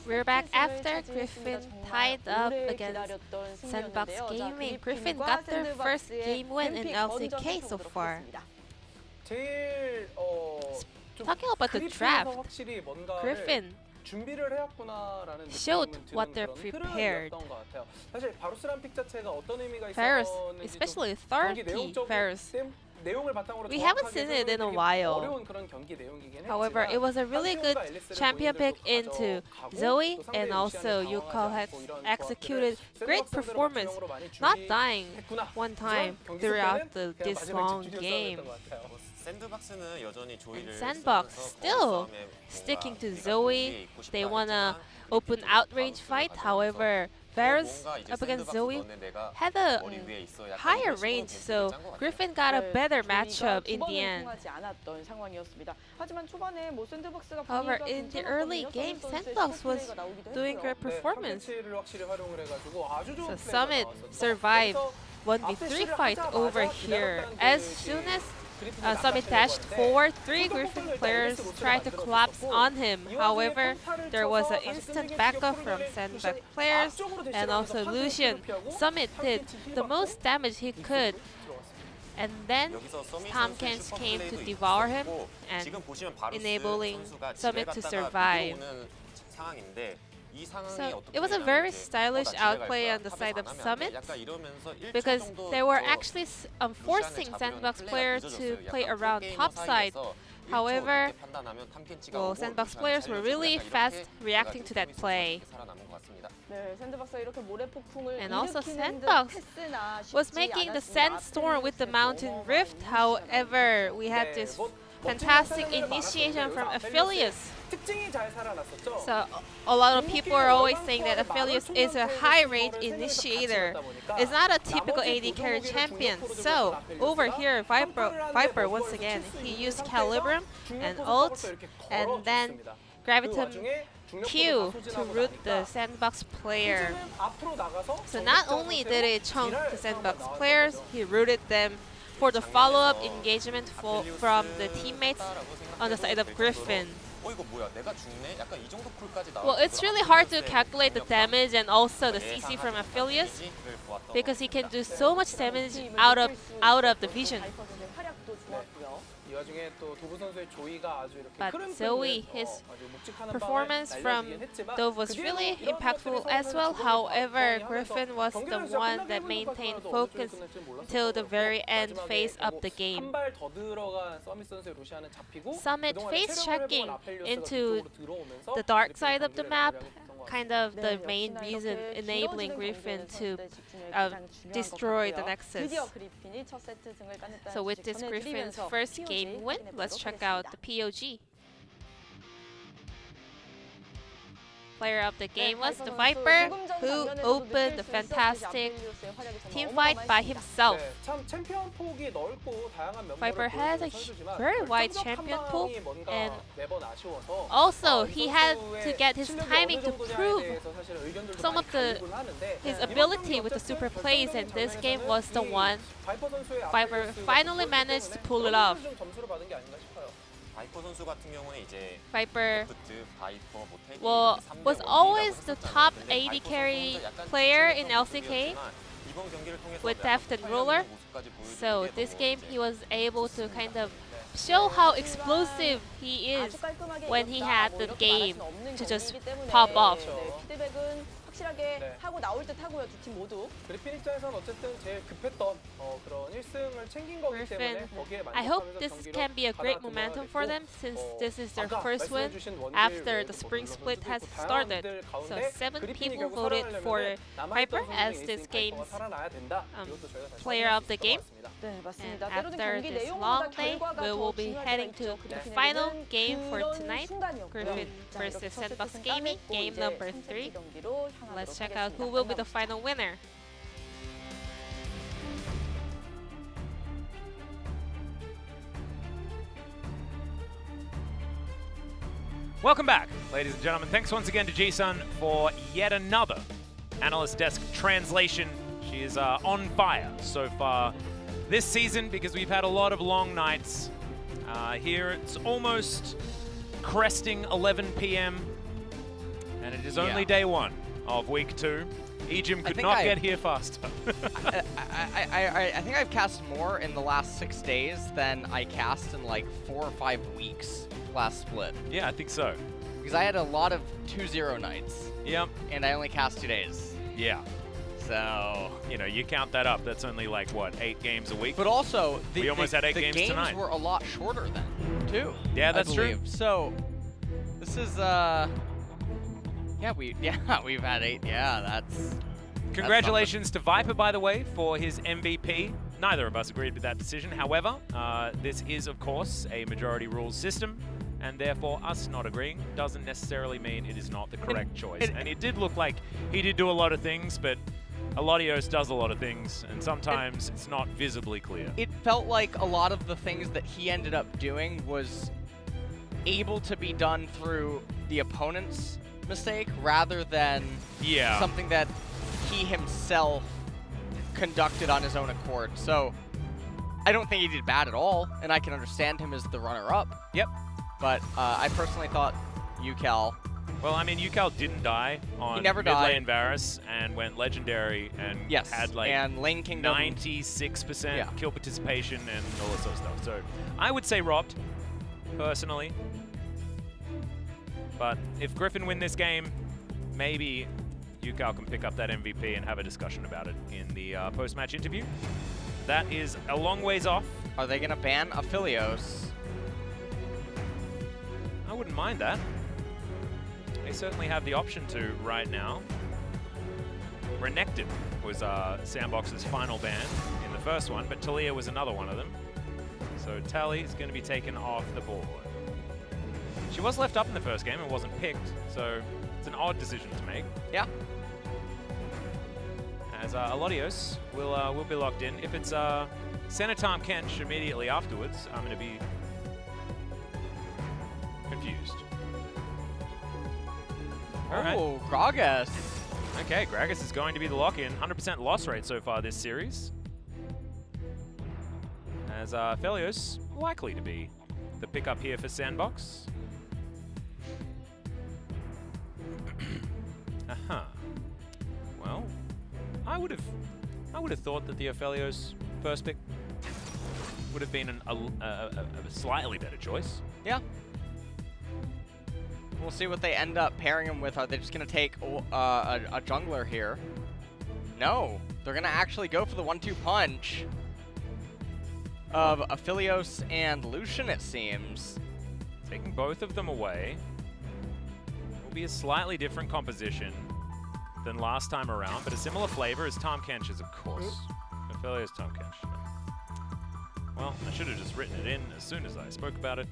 We're back after Griffin tied up against SANDBOX Gaming. Griffin got their first game win in LCK so far. 제일 Talking about the draft, Griffin 준비를 해왔구나라는 showed 느낌은 what they're 드는 그런 prepared. 흐름이었던 것 같아요. 사실 바루스란 픽 자체가 어떤 의미가 Varus, 있었는지 especially 경기 30 내용적으로 Varus. 내용을 바탕으로 We haven't seen it in a while. 어려운 그런 경기 내용이긴 However, it was a really good champion pick into Zoe, and also Yuko has executed great performance, not dying one time throughout this long game. 샌드박스는 여전히 조이를 SANDBOX still sticking to Zoe. They wanna open outrange fight. However, Varus up against Zoe had a higher range, so Griffin got a better matchup in the end. However, in the early game, SANDBOX was doing great performance. So Summit survived 1v3 fight over here. As soon as Summit dashed forward, 3 Griffin players tried to collapse on him. However, there was an instant backup from SANDBOX players and also Lucian. Summit did the most damage he could, and then Tom Kench came to devour him and enabling Summit to survive. So it was a very stylish outplay on the side of Summit because they were actually forcing SANDBOX players to play around top side. However, SANDBOX players were really fast reacting to that play. And also SANDBOX was making the sandstorm with the mountain rift. However, we had this fantastic initiation from Aphelios. So a lot of people are always saying that Aphelios is a high range initiator. It's not a typical AD carry champion. So over here, Viper once again, he used Calibrum and ult, and then Gravitum Q to root the SANDBOX player. So not only did it chunk the SANDBOX players, he rooted them for the follow-up engagement from the teammates on the side of Griffin. Well, it's really hard to calculate the damage and also the CC from Aphelios because he can do so much damage out of the vision. But Zoe, his performance from Dove was really impactful as well. However, Griffin was the one that maintained focus till the very end phase of the game. Summit face checking into the dark side of the map, kind of the main reason enabling Griffin to destroy the Nexus. So with this Griffin's first game win, let's check out the POG. Player of the game was the Viper, who opened the fantastic team fight by himself. Viper has a very wide champion pool, and also he had to get his timing to prove some of his ability with the super plays, and this game was the one Viper finally managed to pull it off. Viper was always the top AD carry player in LCK with Deft and Ruler. So this game he was able to kind of show how explosive he is when he had the game to just pop off. 하고 나올 듯 하고요, 두 팀 모두. 그리핀 입장에서는 어쨌든 제일 급했던 그런 1승을 챙긴 거기 때문에 거기에 I hope this can be a great momentum for them since this is their first win after the spring split has started. So 7 people voted for Viper as this game's player of the game. And after this long day, we will be heading to the final game for tonight, Griffin versus SANDBOX Gaming, game number 3. Let's check out who will be the final winner. Welcome back, ladies and gentlemen. Thanks once again to Jisun for yet another Analyst Desk translation. She is on fire so far this season because we've had a lot of long nights. Here it's almost cresting 11 p.m. It is only day 1 of week 2. Ejim could not get here faster. I think I've cast more in the last 6 days than I cast in like 4 or 5 weeks last split. Yeah, I think so. Because I had a lot of 2-0 nights. Yep. And I only cast 2 days. Yeah. So, you know, you count that up. That's only like, what, 8 games a week? but also, we almost had 8 games tonight. The games were a lot shorter then, too. Yeah, that's true. So, this is, we've had 8. Yeah, that's... Congratulations to Viper, by the way, for his MVP. Neither of us agreed with that decision. However, this is, of course, a majority rules system, and therefore us not agreeing doesn't necessarily mean it is not the correct choice. And it did look like he did do a lot of things, but Elodios does a lot of things, and sometimes it's not visibly clear. It felt like a lot of the things that he ended up doing was able to be done through the opponent's mistake rather than something that he himself conducted on his own accord. So I don't think he did bad at all, and I can understand him as the runner-up. Yep. But I personally thought UCal... Well, I mean, UCal didn't die on mid lane Varus and went legendary and had like and Lane Kingdom 96% kill participation and all that sort of stuff. So I would say robbed, personally. But if Griffin win this game, maybe UCal can pick up that MVP and have a discussion about it in the post-match interview. That is a long ways off. Are they going to ban Aphelios? I wouldn't mind that. They certainly have the option to right now. Renekton was SANDBOX's final ban in the first one, but Talia was another one of them. So Tali is going to be taken off the board. She was left up in the first game and wasn't picked, so it's an odd decision to make. Yeah. As Elodios will be locked in. If it's Senatom Kench immediately afterwards, I'm going to be confused. Oh, Gragas. Okay, Gragas is going to be the lock-in. 100% loss rate so far this series. As Aphelios likely to be the pickup here for SANDBOX. Well, I would have thought that the Aphelios first pick would have been a slightly better choice. Yeah. We'll see what they end up pairing him with. Are they just going to take a jungler here? No. They're going to actually go for the 1-2 punch of Aphelios and Lucian, it seems. Taking both of them away. Will be a slightly different composition than last time around, but a similar flavor as Tahm Kench's, of course. Aphelios, Tahm Kench. Well, I should have just written it in as soon as I spoke about it.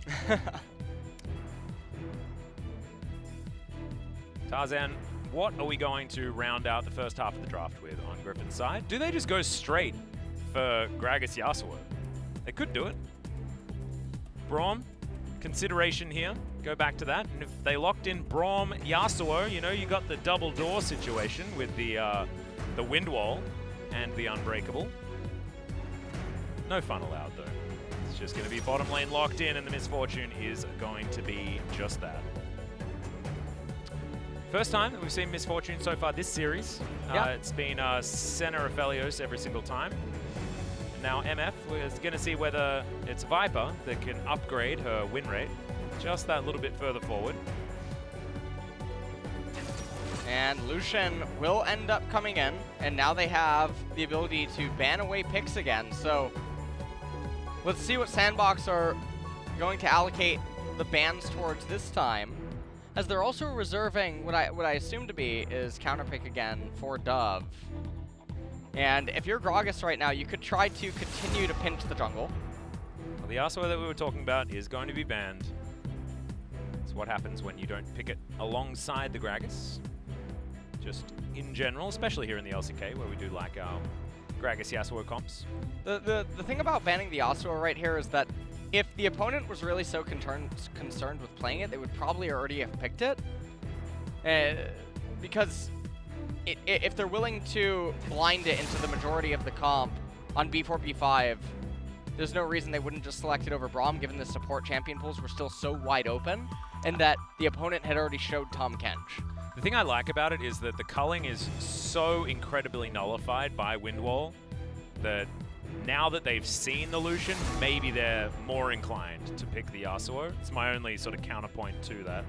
Tarzan, what are we going to round out the first half of the draft with on Griffin's side? Do they just go straight for Gragas Yasuo? They could do it. Braum, consideration here. Go back to that. And if they locked in Braum Yasuo, you know, you got the double door situation with the wind wall and the unbreakable. No fun allowed, though. It's just going to be bottom lane locked in, and the misfortune is going to be just that. First time that we've seen misfortune so far this series. It's been center Aphelios every single time. And now MF is going to see whether it's Viper that can upgrade her win rate just that little bit further forward. And Lucian will end up coming in, and now they have the ability to ban away picks again. So let's see what SANDBOX are going to allocate the bans towards this time, as they're also reserving what I assume to be is counterpick again for Dove. And if you're Gragas right now, you could try to continue to pinch the jungle. Well, the Yasuo that we were talking about is going to be banned. It's what happens when you don't pick it alongside the Gragas. Just in general, especially here in the LCK, where we do like our Gragas Yasuo comps. The thing about banning the Yasuo right here is that if the opponent was really so concerned with playing it, they would probably already have picked it. Because if they're willing to blind it into the majority of the comp on B4, B5, there's no reason they wouldn't just select it over Braum, given the support champion pools were still so wide open, and that the opponent had already showed Tahm Kench. The thing I like about it is that the culling is so incredibly nullified by Windwall that now that they've seen the Lucian, maybe they're more inclined to pick the Yasuo. It's my only sort of counterpoint to that.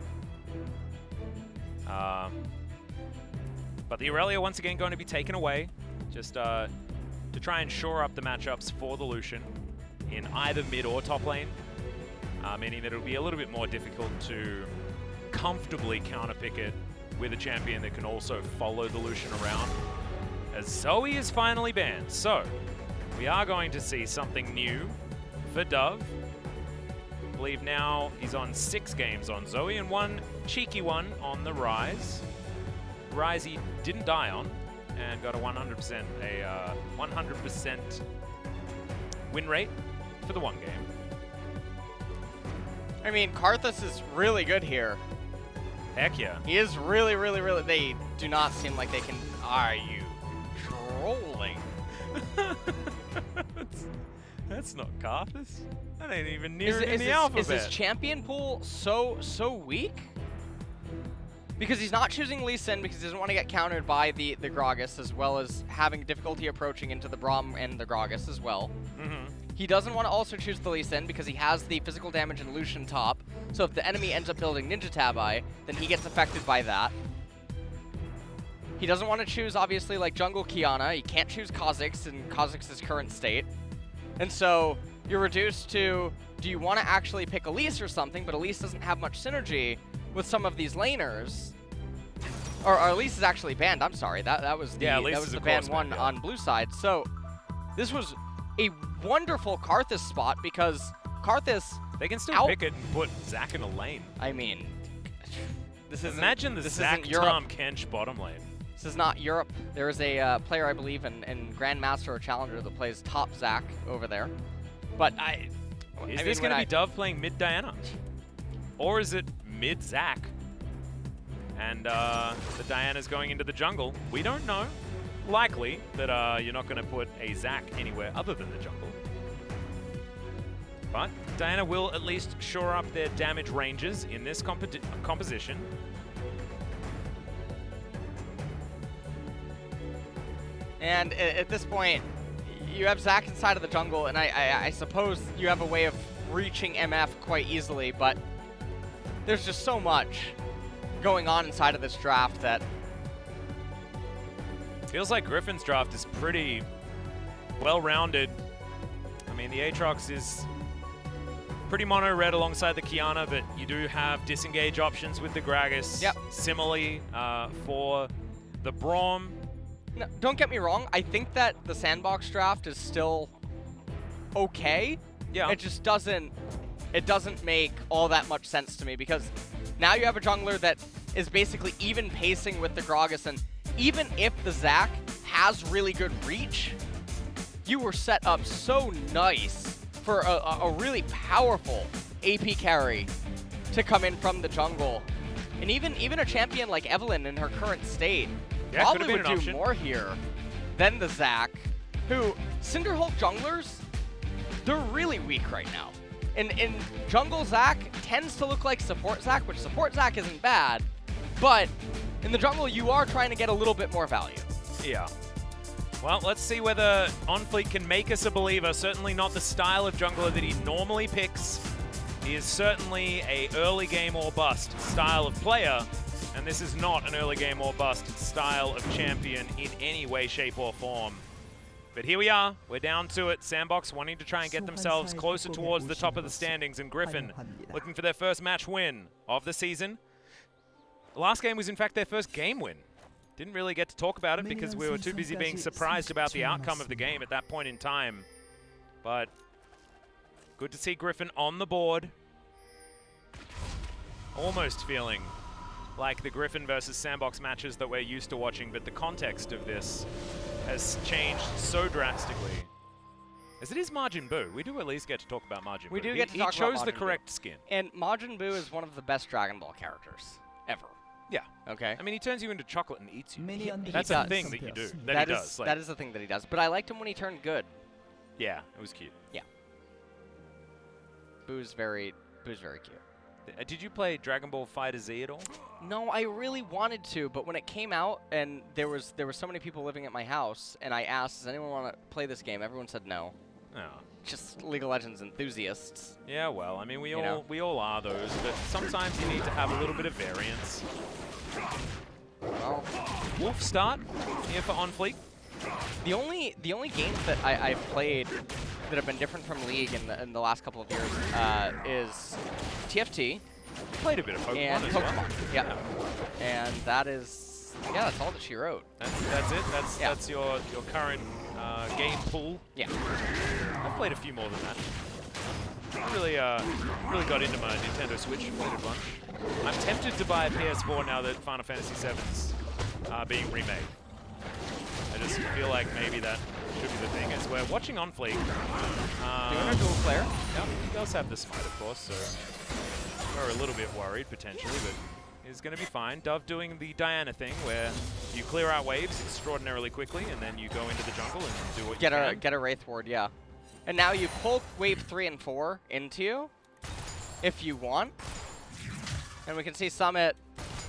But the Aurelia once again going to be taken away, just to try and shore up the matchups for the Lucian in either mid or top lane, meaning that it'll be a little bit more difficult to comfortably counterpick it with a champion that can also follow the Lucian around, as Zoe is finally banned. So we are going to see something new for Dove. I believe now he's on 6 games on Zoe and 1 cheeky one on the Rise. Rise he didn't die on and got a 100% win rate for the 1 game. I mean, Karthus is really good here. Heck yeah. He is really, really, really. They do not seem like they can. Are you trolling? That's not Karthus. That ain't even near in the is alphabet. his champion pool so weak? Because he's not choosing Lee Sin because he doesn't want to get countered by the Gragas, as well as having difficulty approaching into the Braum and the Gragas as well. He doesn't want to also choose the Lee Sin because he has the physical damage and Lucian top. So if the enemy ends up building Ninja Tabi, then he gets affected by that. He doesn't want to choose, obviously, like Jungle Kiana. He can't choose Kha'Zix in Kha'Zix's current state. And so you're reduced to, do you want to actually pick Elise or something, but Elise doesn't have much synergy with some of these laners. Or Elise is actually banned, I'm sorry. That was the ban one on blue side. So this was a wonderful Karthus spot because Karthus... They can still pick it and put Zac in a lane. I mean, this is imagine the Zac Tom Kench bottom lane. This is not Europe. There is a player, I believe, in Grandmaster or Challenger that plays top Zac over there. But is this going to be Dove playing mid Diana? Or is it mid Zac? And the Diana's going into the jungle. We don't know. Likely that you're not going to put a Zac anywhere other than the jungle. But Diana will at least shore up their damage ranges in this composition. And at this point, you have Zac inside of the jungle, and I suppose you have a way of reaching MF quite easily, but there's just so much going on inside of this draft that... Feels like Griffin's draft is pretty well-rounded. I mean, the Aatrox is pretty mono-red alongside the Kiana, but you do have disengage options with the Gragas. Yep. Similarly, for the Braum. No, don't get me wrong, I think that the SANDBOX draft is still okay. Yeah. It just doesn't make all that much sense to me because now you have a jungler that is basically even pacing with the Gragas, and even if the Zac has really good reach, you were set up so nice for a really powerful AP carry to come in from the jungle. And even a champion like Evelynn in her current state probably would do more here than the Zac, who Cinderhulk junglers, they're really weak right now. And jungle Zac tends to look like support Zac, which support Zac isn't bad, but in the jungle you are trying to get a little bit more value. Yeah. Well, let's see whether OnFleet can make us a believer. Certainly not the style of jungler that he normally picks. He is certainly a early game or bust style of player, and this is not an early game or bust style of champion in any way, shape, or form. But here we are. We're down to it. SANDBOX wanting to try and get themselves closer towards the top of the standings, and Griffin looking for their first match win of the season. The last game was, in fact, their first game win. Didn't really get to talk about it because we were too busy being surprised about the outcome of the game at that point in time. But good to see Griffin on the board. Almost feeling like the Griffin versus SANDBOX matches that we're used to watching, but the context of this has changed so drastically. As it is Majin Buu, we do at least get to talk about Majin Buu. We do get to talk about He chose the correct skin. And Majin Buu is one of the best Dragon Ball characters ever. Yeah. Okay. I mean, he turns you into chocolate and eats you. That's a thing that you do. That he does. That is the thing that he does. But I liked him when he turned good. Yeah, it was cute. Yeah. Buu's very cute. Did you play Dragon Ball FighterZ at all? No, I really wanted to, but when it came out and there were so many people living at my house, and I asked, does anyone want to play this game? Everyone said no. No. Just League of Legends enthusiasts. Yeah, well, I mean, we know. all are those, but sometimes you need to have a little bit of variance. Well, Wolf start here for On Fleek. the only games that I've played that have been different from League in the last couple of years is TFT. Played a bit of Pokemon and as Pokemon. well. Yeah. And that's all that she wrote. That's it. That's your current game pool. Yeah. I've played a few more than that. I really got into my Nintendo Switch. Played a bunch. I'm tempted to buy a PS4 now that Final Fantasy VII's being remade. I just feel like maybe that should be the thing. As we're watching On Fleek. Doing a dual player. Yeah, he does have the smite, of course, so we're a little bit worried potentially, but he's going to be fine. Dove doing the Diana thing where you clear out waves extraordinarily quickly, and then you go into the jungle and do what you can. Get a Wraith Ward, yeah. And now you pull wave 3 and 4 into you, if you want. And we can see Summit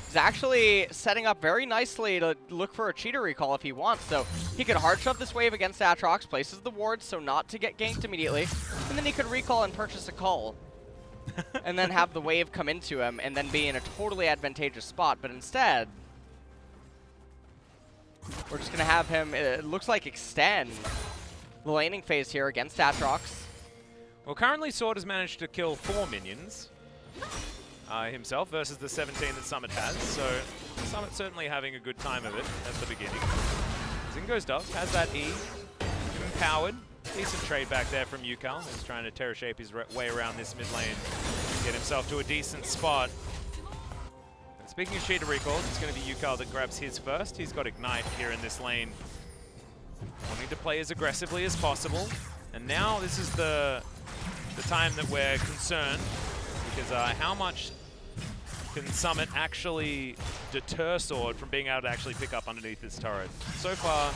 is actually setting up very nicely to look for a cheater recall if he wants. So he could hard shove this wave against Aatrox, places the ward so not to get ganked immediately, and then he could recall and purchase a call. And then have the wave come into him and then be in a totally advantageous spot. But instead, we're just going to have him, it looks like, extend the laning phase here against Aatrox. Well, currently Sword has managed to kill 4 minions himself versus the 17 that Summit has. So Summit certainly having a good time of it at the beginning. Zingo's Dove has that E, empowered. Decent trade back there from Yukal, who's trying to terror shape his way around this mid lane, get himself to a decent spot. And speaking of cheater recalls, it's going to be Yukal that grabs his first. He's got Ignite here in this lane, wanting to play as aggressively as possible. And now this is the time that we're concerned, because how much can Summit actually deter Sword from being able to actually pick up underneath his turret? So far,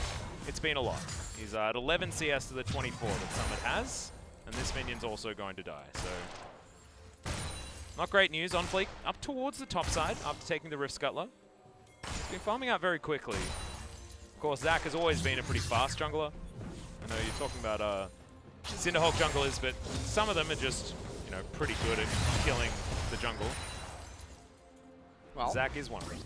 it's been a lot. He's at 11 CS to the 24 that Summit has, and this minion's also going to die, so not great news. On Fleek up towards the top side after taking the Rift Scuttler. He's been farming out very quickly. Of course, Zach has always been a pretty fast jungler. I know you're talking about Cinderhawk junglers, but some of them are just, you know, pretty good at killing the jungle. Well, Zach is one of them.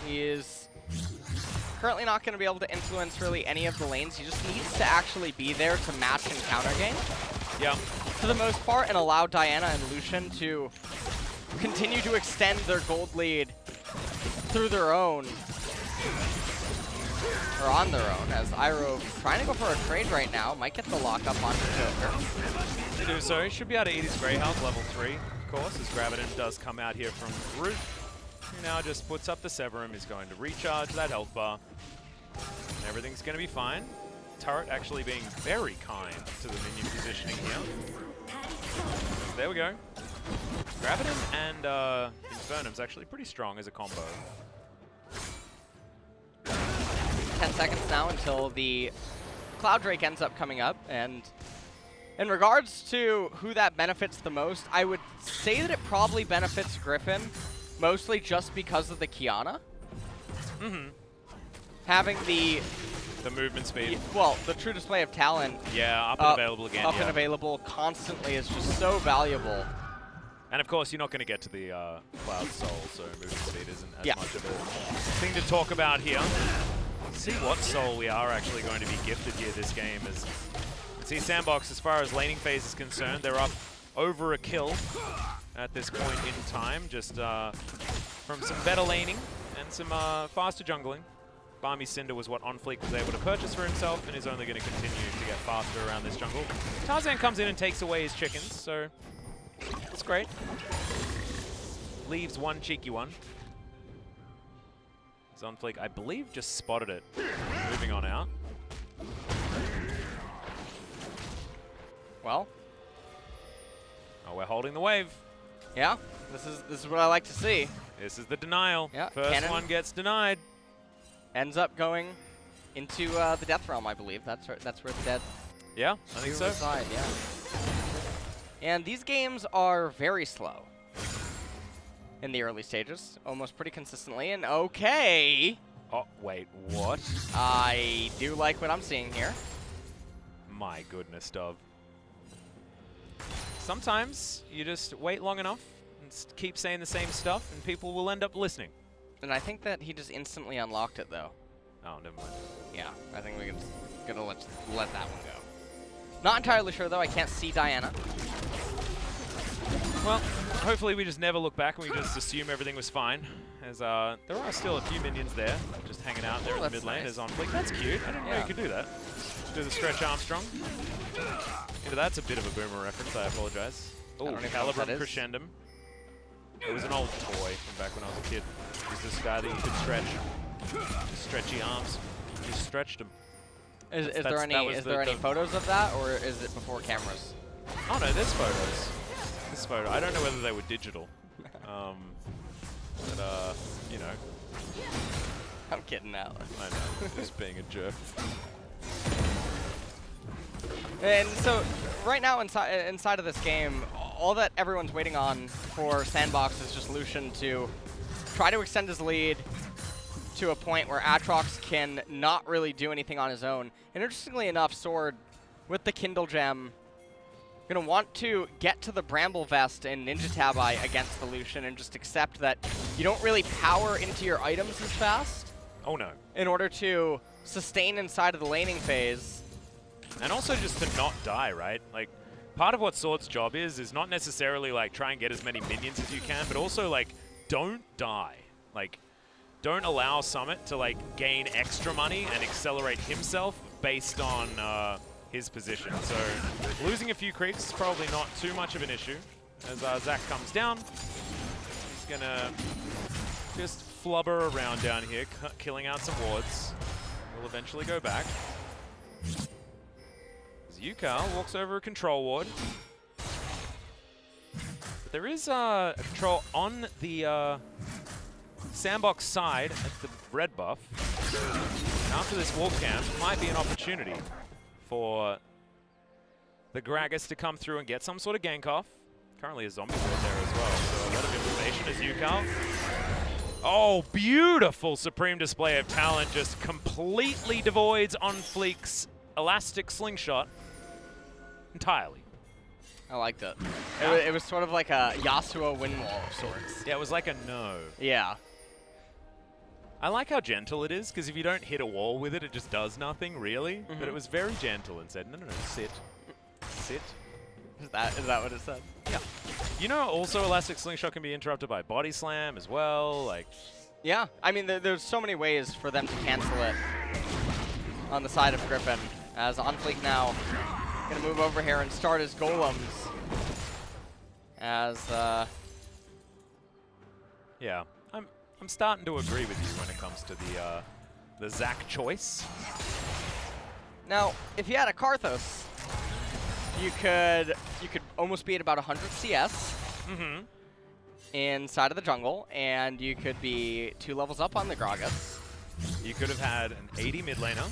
He is currently not going to be able to influence really any of the lanes. He just needs to actually be there to match and counter game. Yeah. For the most part, and allow Diana and Lucian to continue to extend their gold lead through their own, or on their own, as Iroh trying to go for a trade right now. Might get the lockup onto Joker. They do so. He should be able to eat his Grey Health level 3, of course, as Graviton does come out here from Root. He now just puts up the Severum. He's going to recharge that health bar. And everything's going to be fine. Turret actually being very kind to the minion positioning here. There we go. Graviton and Infernum's actually pretty strong as a combo. 10 seconds now until the Cloud Drake ends up coming up, and in regards to who that benefits the most, I would say that it probably benefits Griffin, mostly just because of the Kiana. Mm-hmm. Having the movement speed. Well, the true display of talent. Yeah, up and available again. Up and available constantly is just so valuable. And of course, you're not going to get to the Cloud Soul, so movement speed isn't as much of a thing to talk about here. Let's see what soul we are actually going to be gifted here this game. As you see, SANDBOX, as far as laning phase is concerned, they're up over a kill at this point in time, just from some better laning and some faster jungling. Balmy Cinder was what On Fleek was able to purchase for himself and is only going to continue to get faster around this jungle. Tarzan comes in and takes away his chickens, so it's great. Leaves one cheeky one. On Fleek, I believe, just spotted it. Moving on out. Well. Oh, we're holding the wave. Yeah, this is what I like to see. This is the denial. Yeah, First Cannon one gets denied. Ends up going into the Death Realm, I believe. That's where the dead. Yeah, I think so. Reside, yeah. And these games are very slow in the early stages, almost pretty consistently. And okay, Oh, wait, what? I do like what I'm seeing here. My goodness, Dove. Sometimes you just wait long enough and keep saying the same stuff, and people will end up listening. And I think that he just instantly unlocked it, though. Oh, never mind. Yeah, I think we're gonna let that one go. Not entirely sure, though. I can't see Diana. Well, hopefully we just never look back and we just assume everything was fine. As there are still a few minions there, just hanging out there in the mid lane. Nice. There's on fleek. That's cute. I didn't know you could do that. Do the stretch Armstrong. That's a bit of a boomer reference. I apologize. Oh, don't even know what that Calibrum is. Crescendum. It was an old toy from back when I was a kid. It was this guy that you could stretch. His stretchy arms. You stretched them. Is there any photos of that, or is it before cameras? Oh no, there's photos. This photo. I don't know whether they were digital. But you know. I'm kidding now. I know, just being a jerk. And so, right now inside of this game, all that everyone's waiting on for SANDBOX is just Lucian to try to extend his lead to a point where Aatrox can not really do anything on his own. And interestingly enough, Sword, with the Kindle Gem, going to want to get to the Bramble Vest and Ninja Tabi against the Lucian and just accept that you don't really power into your items as fast. Oh no. In order to sustain inside of the laning phase. And also just to not die, right? Like, part of what Sword's job is not necessarily like try and get as many minions as you can, but also like don't die. Like, don't allow Summit to like gain extra money and accelerate himself based on his position. So losing a few creeps is probably not too much of an issue. As Zach comes down, he's gonna just flubber around down here, killing out some wards. We'll eventually go back. As Yukal walks over a control ward. But there is a control on the SANDBOX side at the red buff. And after this wall camp, might be an opportunity for the Gragas to come through and get some sort of gank off. Currently a zombie ward there as well, so a lot of information as Yukal. Oh, beautiful Supreme display of talent, just completely devoids on Fleek's elastic slingshot entirely. I liked it. It was sort of like a Yasuo wind wall of sorts. Yeah, it was like a no. Yeah. I like how gentle it is, because if you don't hit a wall with it, it just does nothing, really. But it was very gentle and said, no, no, no, sit. Sit. Is that what it said? Yeah. You know, also Elastic Slingshot can be interrupted by Body Slam as well. Like, yeah, I mean, there's so many ways for them to cancel it on the side of Griffin. As On Fleek now gonna move over here and start his golems. As yeah, I'm starting to agree with you when it comes to the Zach choice. now, if you had a Karthos, you could almost be at about 100 CS inside of the jungle, and you could be 2 levels up on the Gragas. You could have had an 80 mid laner.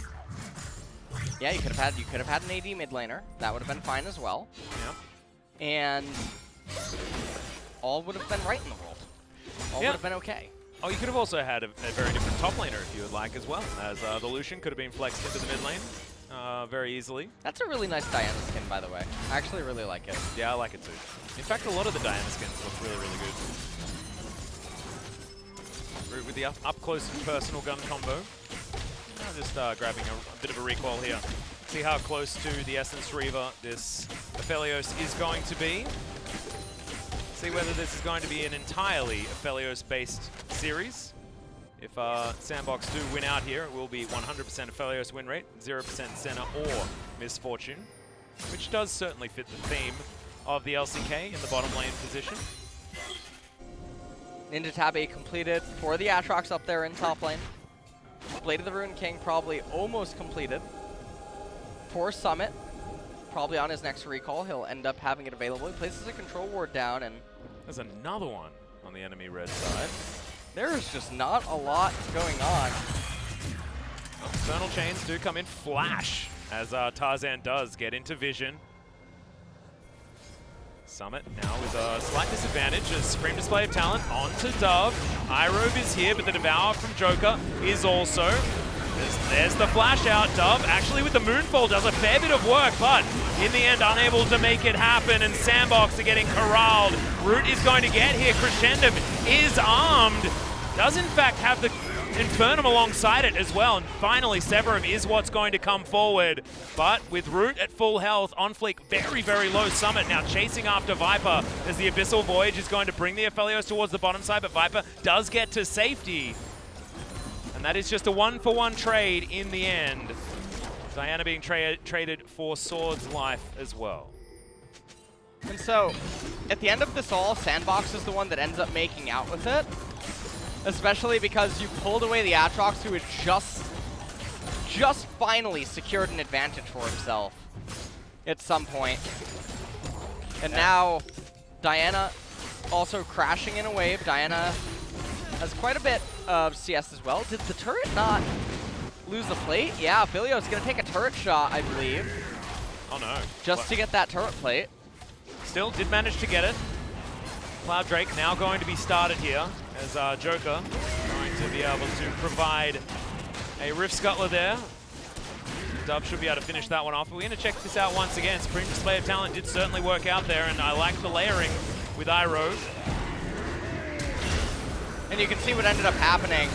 Yeah, you could have had an AD mid laner. That would have been fine as well. Yeah. And all would have been right in the world. All would have been okay. Oh, you could have also had a very different top laner if you would like as well, as the Lucian could have been flexed into the mid lane very easily. That's a really nice Diana skin, by the way. I actually really like it. Yeah, I like it too. In fact, a lot of the Diana skins look really, really good. With the up close and personal gun combo. Just grabbing a bit of a recoil here. See how close to the Essence Reaver this Aphelios is going to be. See whether this is going to be an entirely Aphelios-based series. If SANDBOX do win out here, it will be 100% Aphelios win rate, 0% Senna or Misfortune, which does certainly fit the theme of the LCK in the bottom lane position. Ninja Tabi completed for the Aatrox up there in top lane. Blade of the Ruined King probably almost completed. For Summit, probably on his next recall, he'll end up having it available. He places a control ward down, and there's another one on the enemy red side. There is just not a lot going on. Infernal Chains do come in flash, as Tarzan does get into vision. Summit now with a slight disadvantage. A supreme display of talent onto Dove. Irobe is here, but the Devour from Joker is also. There's the flash out. Dove actually with the Moonfall does a fair bit of work, but in the end unable to make it happen, and SANDBOX are getting corralled. Root is going to get here. Crescendum is armed. Does in fact have the Infernum alongside it as well, and finally Severum is what's going to come forward. But with Root at full health, on fleek, very, very low Summit now chasing after Viper as the Abyssal Voyage is going to bring the Aphelios towards the bottom side, but Viper does get to safety. And that is just a 1-for-1 trade in the end. Diana being traded for Sword's life as well. And so, at the end of this all, SANDBOX is the one that ends up making out with it. Especially because you pulled away the Aatrox, who had just finally secured an advantage for himself at some point. And now, Diana also crashing in a wave. Diana has quite a bit of CS as well. Did the turret not lose the plate? Yeah, Aphelios going to take a turret shot, I believe. Oh no. Just to get that turret plate. Still did manage to get it. Cloud Drake now going to be started here as Joker going to be able to provide a Rift Scuttler there. Dub should be able to finish that one off. But we're going to check this out once again. Supreme Display of Talent did certainly work out there, and I like the layering with Irobe. And you can see what ended up happening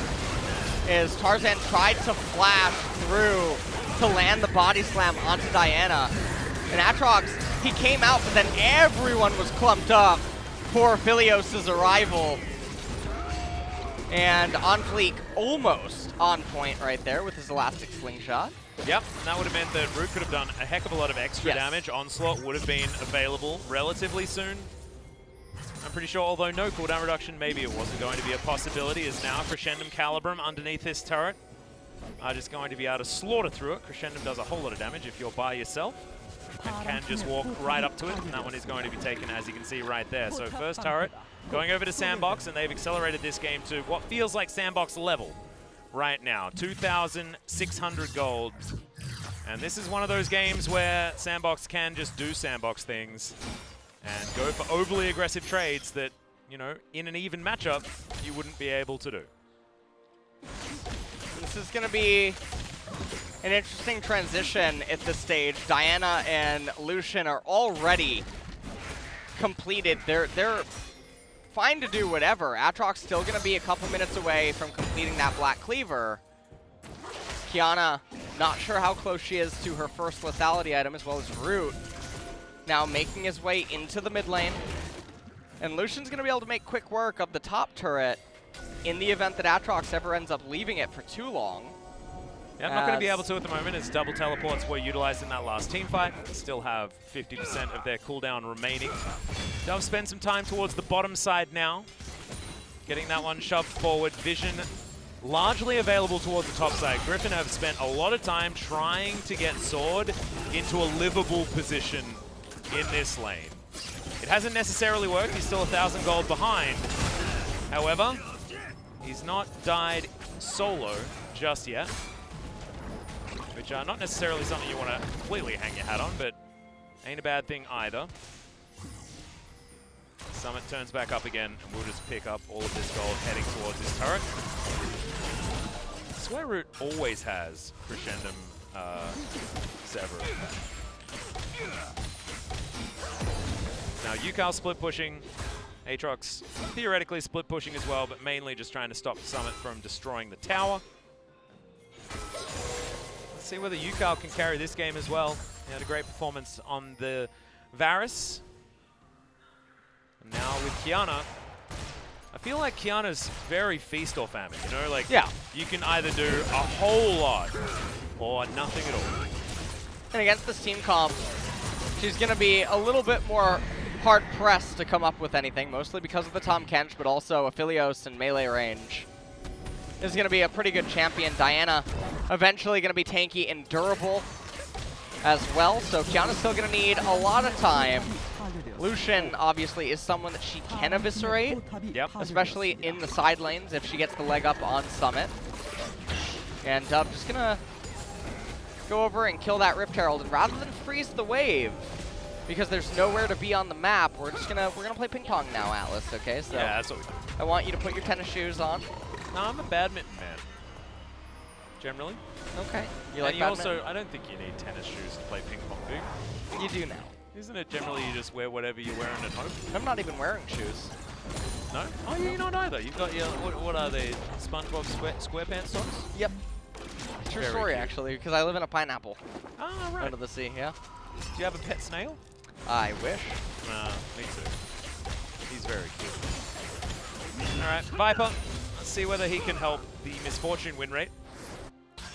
is Tarzan tried to flash through to land the body slam onto Diana. And Aatrox, he came out, but then everyone was clumped up for Aphelios' arrival. And on fleek, almost on point right there with his elastic slingshot. Yep, and that would have meant that Root could have done a heck of a lot of extra damage. Onslaught would have been available relatively soon. I'm pretty sure, although no cooldown reduction, maybe it wasn't going to be a possibility, as now Crescendum Calibrum underneath this turret are just going to be able to slaughter through it. Crescendum does a whole lot of damage if you're by yourself, and can just walk right up to it, and that one is going to be taken, as you can see right there. So first turret going over to SANDBOX, and they've accelerated this game to what feels like SANDBOX level right now. 2,600 gold. And this is one of those games where SANDBOX can just do SANDBOX things and go for overly aggressive trades that, you know, in an even matchup, you wouldn't be able to do. This is going to be an interesting transition at this stage. Diana and Lucian are already completed. They're fine to do whatever. Aatrox still going to be a couple minutes away from completing that Black Cleaver. Qiyana, not sure how close she is to her first lethality item, as well as Root now making his way into the mid lane. And Lucian's going to be able to make quick work of the top turret in the event that Aatrox ever ends up leaving it for too long. Yeah, I'm not going to be able to at the moment, as double teleports were utilized in that last team fight. Still have 50% of their cooldown remaining. Dove spend some time towards the bottom side now, getting that one shoved forward. Vision largely available towards the top side. Griffin have spent a lot of time trying to get Sword into a livable position in this lane. It hasn't necessarily worked. He's still 1,000 gold behind. However, he's not died solo just yet, which are not necessarily something you want to completely hang your hat on, but ain't a bad thing either. Summit turns back up again, and we'll just pick up all of this gold heading towards this turret. I swear Root always has Crescendum Severum. Now Yukal split pushing, Aatrox theoretically split pushing as well, but mainly just trying to stop Summit from destroying the tower. Let's see whether Yukal can carry this game as well. He had a great performance on the Varus. And now with Qiyana, I feel like Kiana's very feast or famine, you know? Like, you can either do a whole lot or nothing at all. And against this team comp, she's going to be a little bit more hard-pressed to come up with anything, mostly because of the Tahm Kench, but also Aphelios and melee range. This is going to be a pretty good champion. Diana eventually going to be tanky and durable as well, so Qiyana's still going to need a lot of time. Lucian, obviously, is someone that she can eviscerate, especially in the side lanes if she gets the leg up on Summit. And Dub just going to go over and kill that Rift Herald, and rather than freeze the wave, because there's nowhere to be on the map. We're gonna play ping pong now, Atlas. Okay, so Yeah, that's what we do. I want you to put your tennis shoes on. No, I'm a badminton man. Generally. Okay. You like also, I don't think you need tennis shoes to play ping pong, do you? You do now. Isn't it generally you just wear whatever you're wearing at home? I'm not even wearing shoes. No? Oh, you're not either. You've got your, what are they, SpongeBob SquarePants socks? Yep. True Very story, cute. actually, because I live in a pineapple Ah, right. under the sea, yeah. Do you have a pet snail? I wish. Me too. He's very cute. All right, Viper. Let's see whether he can help the Misfortune win rate.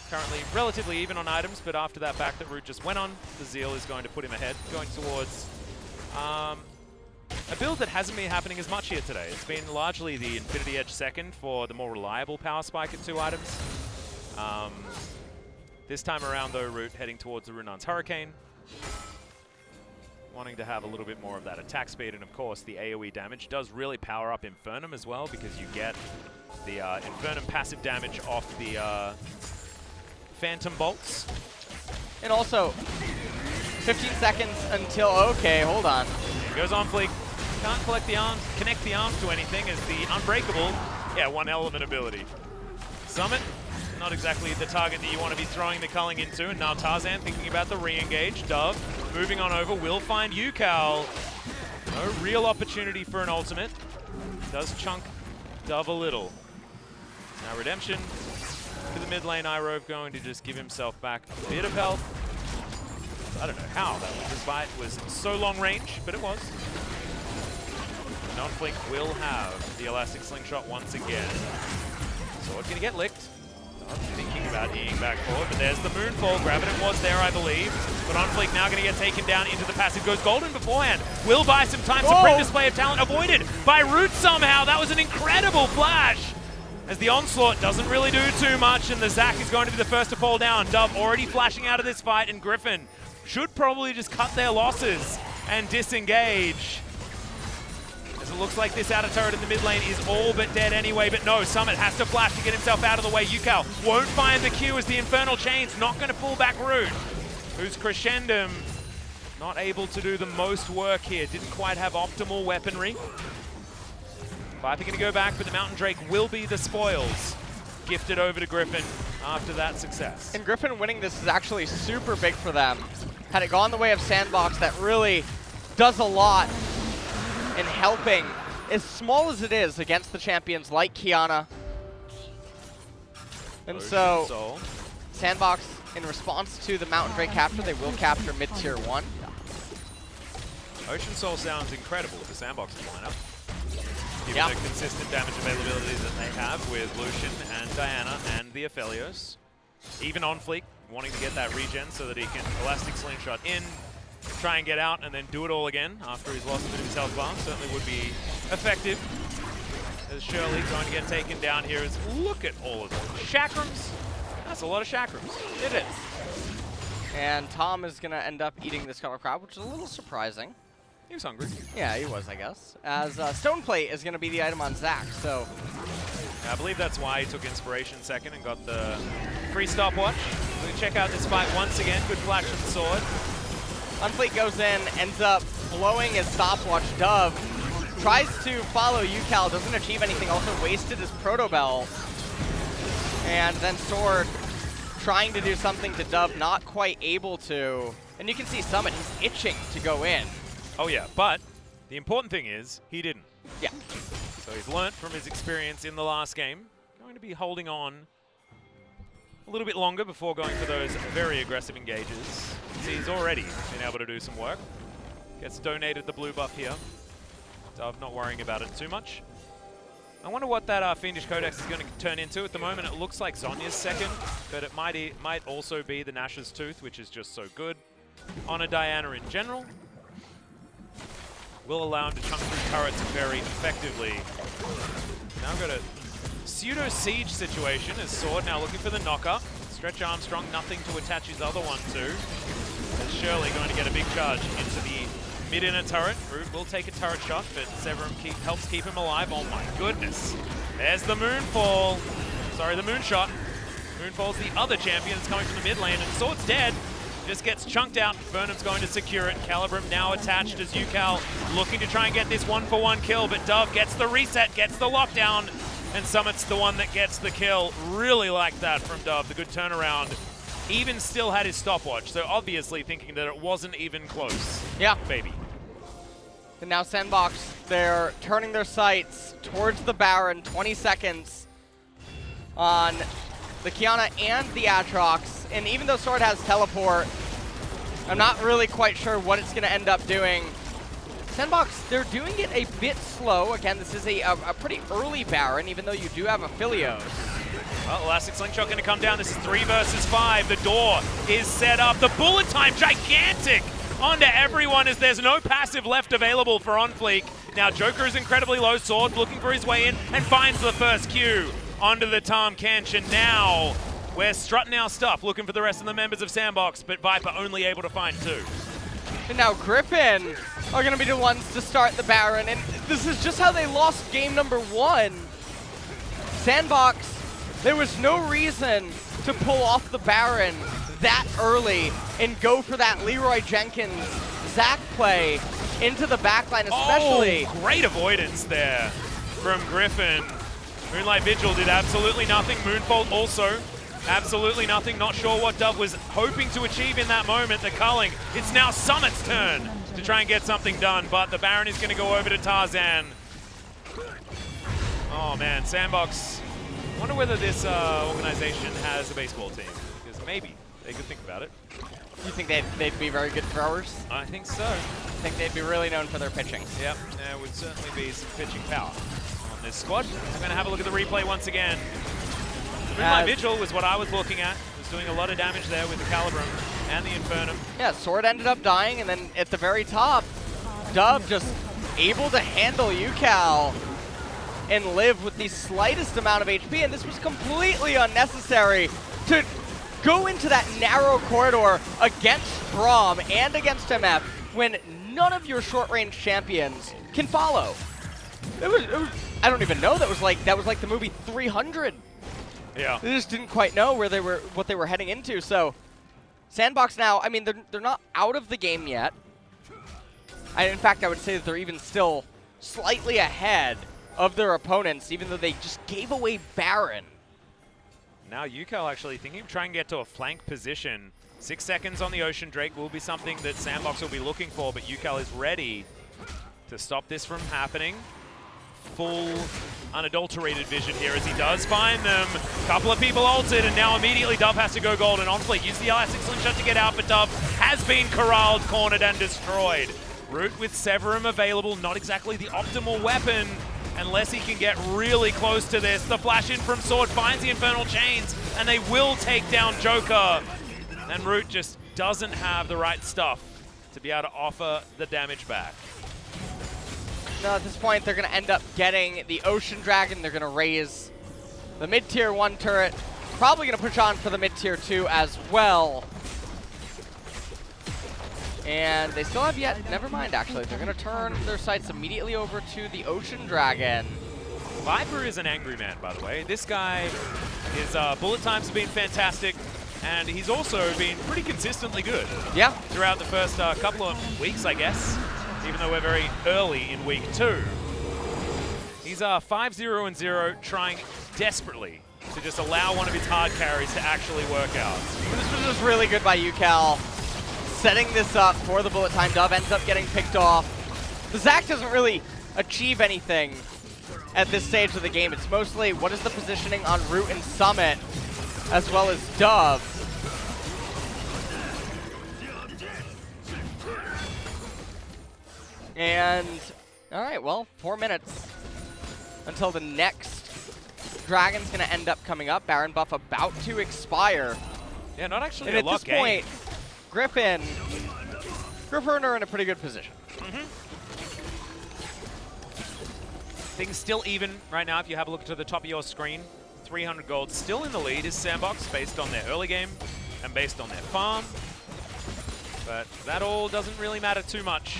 Currently relatively even on items, but after that back that Root just went on, the Zeal is going to put him ahead, going towards a build that hasn't been happening as much here today. It's been largely the Infinity Edge second for the more reliable power spike at 2 items. This time around, though, Root heading towards the Runan's Hurricane, wanting to have a little bit more of that attack speed, and of course the AoE damage does really power up Infernum as well, because you get the Infernum passive damage off the Phantom Bolts. And also, 15 seconds until, okay, hold on. Goes on fleek. Can't collect the arms, connect the arms to anything as the Unbreakable, yeah, 1 element ability. Summit, not exactly the target that you want to be throwing the culling into, and now Tarzan thinking about the re-engage. Dove moving on over, will find Yukal. No real opportunity for an ultimate. Does chunk Dove a little. Now Redemption to the mid lane. Irove going to just give himself back a bit of health. I don't know how this fight was so long range, but it was. Non-Flink will have the Elastic Slingshot once again. Sword gonna get licked. Thinking about eating back forward, but there's the Moonfall. Graviton was there, I believe. But On-Fleek now gonna get taken down into the passive. Goes Golden beforehand. Will buy some time. Supreme display of talent avoided by Root somehow. That was an incredible flash. As the Onslaught doesn't really do too much, and the Zac is going to be the first to fall down. Dove already flashing out of this fight, and Griffin should probably just cut their losses and disengage. As it looks like this outer turret in the mid lane is all but dead anyway, but no, Summit has to flash to get himself out of the way. Yukal won't find the Q as the Infernal Chain's not going to pull back Root, who's Crescendum. Not able to do the most work here. Didn't quite have optimal weaponry. Viper going to go back, but the Mountain Drake will be the spoils. Gifted over to Griffin after that success. And Griffin winning this is actually super big for them. Had it gone the way of SANDBOX, that really does a lot in helping, as small as it is, against the champions like Kiana. And so, SANDBOX, in response to the Mountain Drake capture, they will capture mid-tier 1. Ocean Soul sounds incredible with the SANDBOX lineup. Given the consistent damage availability that they have with Lucian and Diana and the Aphelios. Even On-Fleek wanting to get that regen so that he can Elastic Slingshot in, try and get out, and then do it all again after he's lost a bit of his health bar. Certainly would be effective. As Shirley going to get taken down here. Look at all of those chakrams. That's a lot of chakrams. It is. And Tom is going to end up eating the Skull Crab, which is a little surprising. He was hungry. Yeah, he was, I guess. As Stone Plate is going to be the item on Zac, so... I believe that's why he took Inspiration second and got the free stopwatch. We check out this fight once again. Good flash of the sword. Unfleet goes in, ends up blowing his stopwatch. Dove tries to follow Yukal, doesn't achieve anything, also wasted his Proto Bell. And then Sword trying to do something to Dove, not quite able to. And you can see Summit, he's itching to go in. Oh yeah, but the important thing is he didn't. Yeah. So he's learnt from his experience in the last game. Going to be holding on a little bit longer before going for those very aggressive engages. See, he's already been able to do some work. Gets donated the blue buff here. Dove not worrying about it too much. I wonder what that Fiendish Codex is going to turn into. At the moment, it looks like Zhonya's second, but it might also be the Nash's Tooth, which is just so good on a Diana in general. Will allow him to chunk through turrets very effectively. Now got a pseudo-siege situation as Sword now looking for the knocker. Stretch Armstrong, nothing to attach his other one to. As Shirley going to get a big charge into the mid-inner turret. Root will take a turret shot, but Severum helps keep him alive. Oh my goodness. There's the Moonfall. Sorry, the Moonshot. Moonfall's the other champion that's coming from the mid lane, and Sword's dead. just gets chunked out. Burnham's going to secure it. Calibrum now attached as UCal looking to try and get this 1-for-1 kill, but Dove gets the reset, gets the lockdown, and Summit's the one that gets the kill. Really like that from Dove, the good turnaround. Even still had his stopwatch, so obviously thinking that it wasn't even close. Yeah. Baby. And now SANDBOX, they're turning their sights towards the Baron, 20 seconds on the Kiana and the Aatrox. And even though Sword has teleport, I'm not really quite sure what it's going to end up doing. SANDBOX, they're doing it a bit slow. Again, this is a pretty early Baron, even though you do have Aphelios. Well, Elastic Slingshot going to come down. This is 3 versus 5. The door is set up. The bullet time, gigantic onto everyone as there's no passive left available for OnFleek. Now Joker is incredibly low. Sword looking for his way in and finds the first Q onto the Tahm Kench. And now we're strutting our stuff, looking for the rest of the members of SANDBOX, but Viper only able to find 2. And now Griffin are going to be the ones to start the Baron. And this is just how they lost game number 1. SANDBOX, there was no reason to pull off the Baron that early and go for that Leroy Jenkins Zac play into the backline especially. Oh, great avoidance there from Griffin. Moonlight Vigil did absolutely nothing. Moonfold also absolutely nothing. Not sure what Dove was hoping to achieve in that moment. The culling. It's now Summit's turn to try and get something done, but the Baron is going to go over to Tarzan. Oh man, SANDBOX. Wonder whether this organization has a baseball team, because maybe they could think about it. You think they'd be very good throwers? I think so. I think they'd be really known for their pitching. Yep, there would certainly be some pitching power on this squad. I'm going to have a look at the replay once again. Moonlight Vigil was what I was looking at. Was doing a lot of damage there with the Calibrum and the Infernum. Yeah, Sword ended up dying, and then at the very top, Dove just able to handle UCal and live with the slightest amount of HP, and this was completely unnecessary to go into that narrow corridor against Braum and against MF when none of your short-range champions can follow. It was I don't even know, that was like the movie 300. Yeah. They just didn't quite know what they were heading into. So SANDBOX now, I mean, they're not out of the game yet. In fact, I would say that they're even still slightly ahead of their opponents, even though they just gave away Baron. Now UCal actually thinking of trying to get to a flank position. 6 seconds on the Ocean Drake will be something that SANDBOX will be looking for, but UCal is ready to stop this from happening. Full unadulterated vision here as he does find them. Couple of people ulted, and now immediately Dove has to go gold. And OnFleek uses the Elastic Slingshot to get out, but Dove has been corralled, cornered, and destroyed. Root with Severum available, not exactly the optimal weapon unless he can get really close to this. The flash in from Sword finds the Infernal Chains, and they will take down Joker. And Root just doesn't have the right stuff to be able to offer the damage back. No, at this point, they're going to end up getting the Ocean Dragon. They're going to raise the mid-tier 1 turret. Probably going to push on for the mid-tier 2 as well. And they still have yet, never mind actually. They're going to turn their sights immediately over to the Ocean Dragon. Viper is an angry man, by the way. This guy, his bullet times have been fantastic, and he's also been pretty consistently good. Yeah. Throughout the first couple of weeks, I guess, even though we're very early in week 2. He's 5-0-0, trying desperately to just allow one of his hard carries to actually work out. This was just really good by UCal. Setting this up for the bullet time. Dove ends up getting picked off. The Zac doesn't really achieve anything at this stage of the game. It's mostly what is the positioning on Root and Summit, as well as Dove. And, all right, well, 4 minutes until the next Dragon's going to end up coming up. Baron buff about to expire. Yeah, not actually and a at lot this point, Griffin are in a pretty good position. Things still even right now. If you have a look to the top of your screen, 300 gold still in the lead is SANDBOX based on their early game and based on their farm. But that all doesn't really matter too much,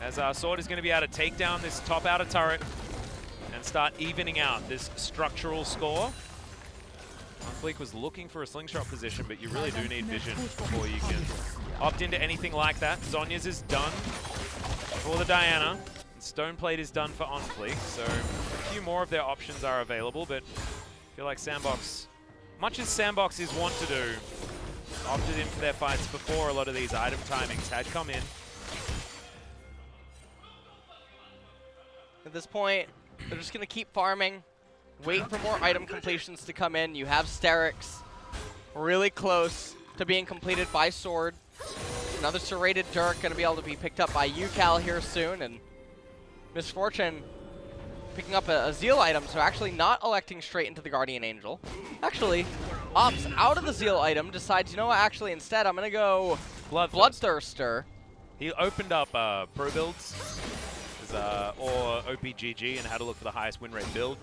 as our Sword is going to be able to take down this top outer turret and start evening out this structural score. Fleek was looking for a slingshot position, but you really do need vision before you can opt into anything like that. Zhonya's is done for the Diana. And Stoneplate is done for OnFleek, so a few more of their options are available, but I feel like SANDBOX, much as SANDBOXes want to do, opted in for their fights before a lot of these item timings had come in. At this point, they're just going to keep farming, wait for more item completions to come in. You have Sterix really close to being completed by Sword. Another serrated Dirk going to be able to be picked up by UCal here soon, and Misfortune picking up a Zeal item, so actually not electing straight into the Guardian Angel. Actually opts out of the Zeal item, decides, you know what, actually instead I'm going to go Bloodthirster. He opened up pro builds or OPGG and had to look for the highest win rate build,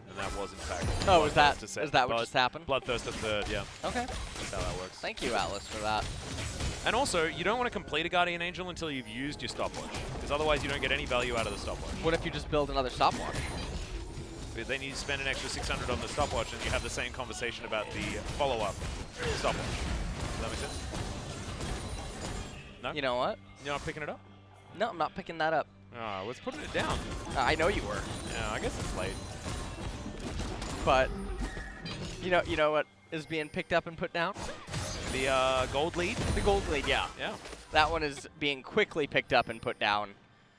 and that was in fact. Oh, is that what just happened? Bloodthirster third, yeah. Okay. That's how that works. Thank you, Atlas, for that. And also, you don't want to complete a Guardian Angel until you've used your stopwatch, because otherwise you don't get any value out of the stopwatch. What if you just build another stopwatch? But then you spend an extra 600 on the stopwatch, and you have the same conversation about the follow-up stopwatch. Does that make sense? No? You know what? You're not picking it up? No, I'm not picking that up. Oh, let's put it down. I know you were. Yeah, I guess it's late. But you know what is being picked up and put down? The gold lead? The gold lead, yeah. Yeah. That one is being quickly picked up and put down.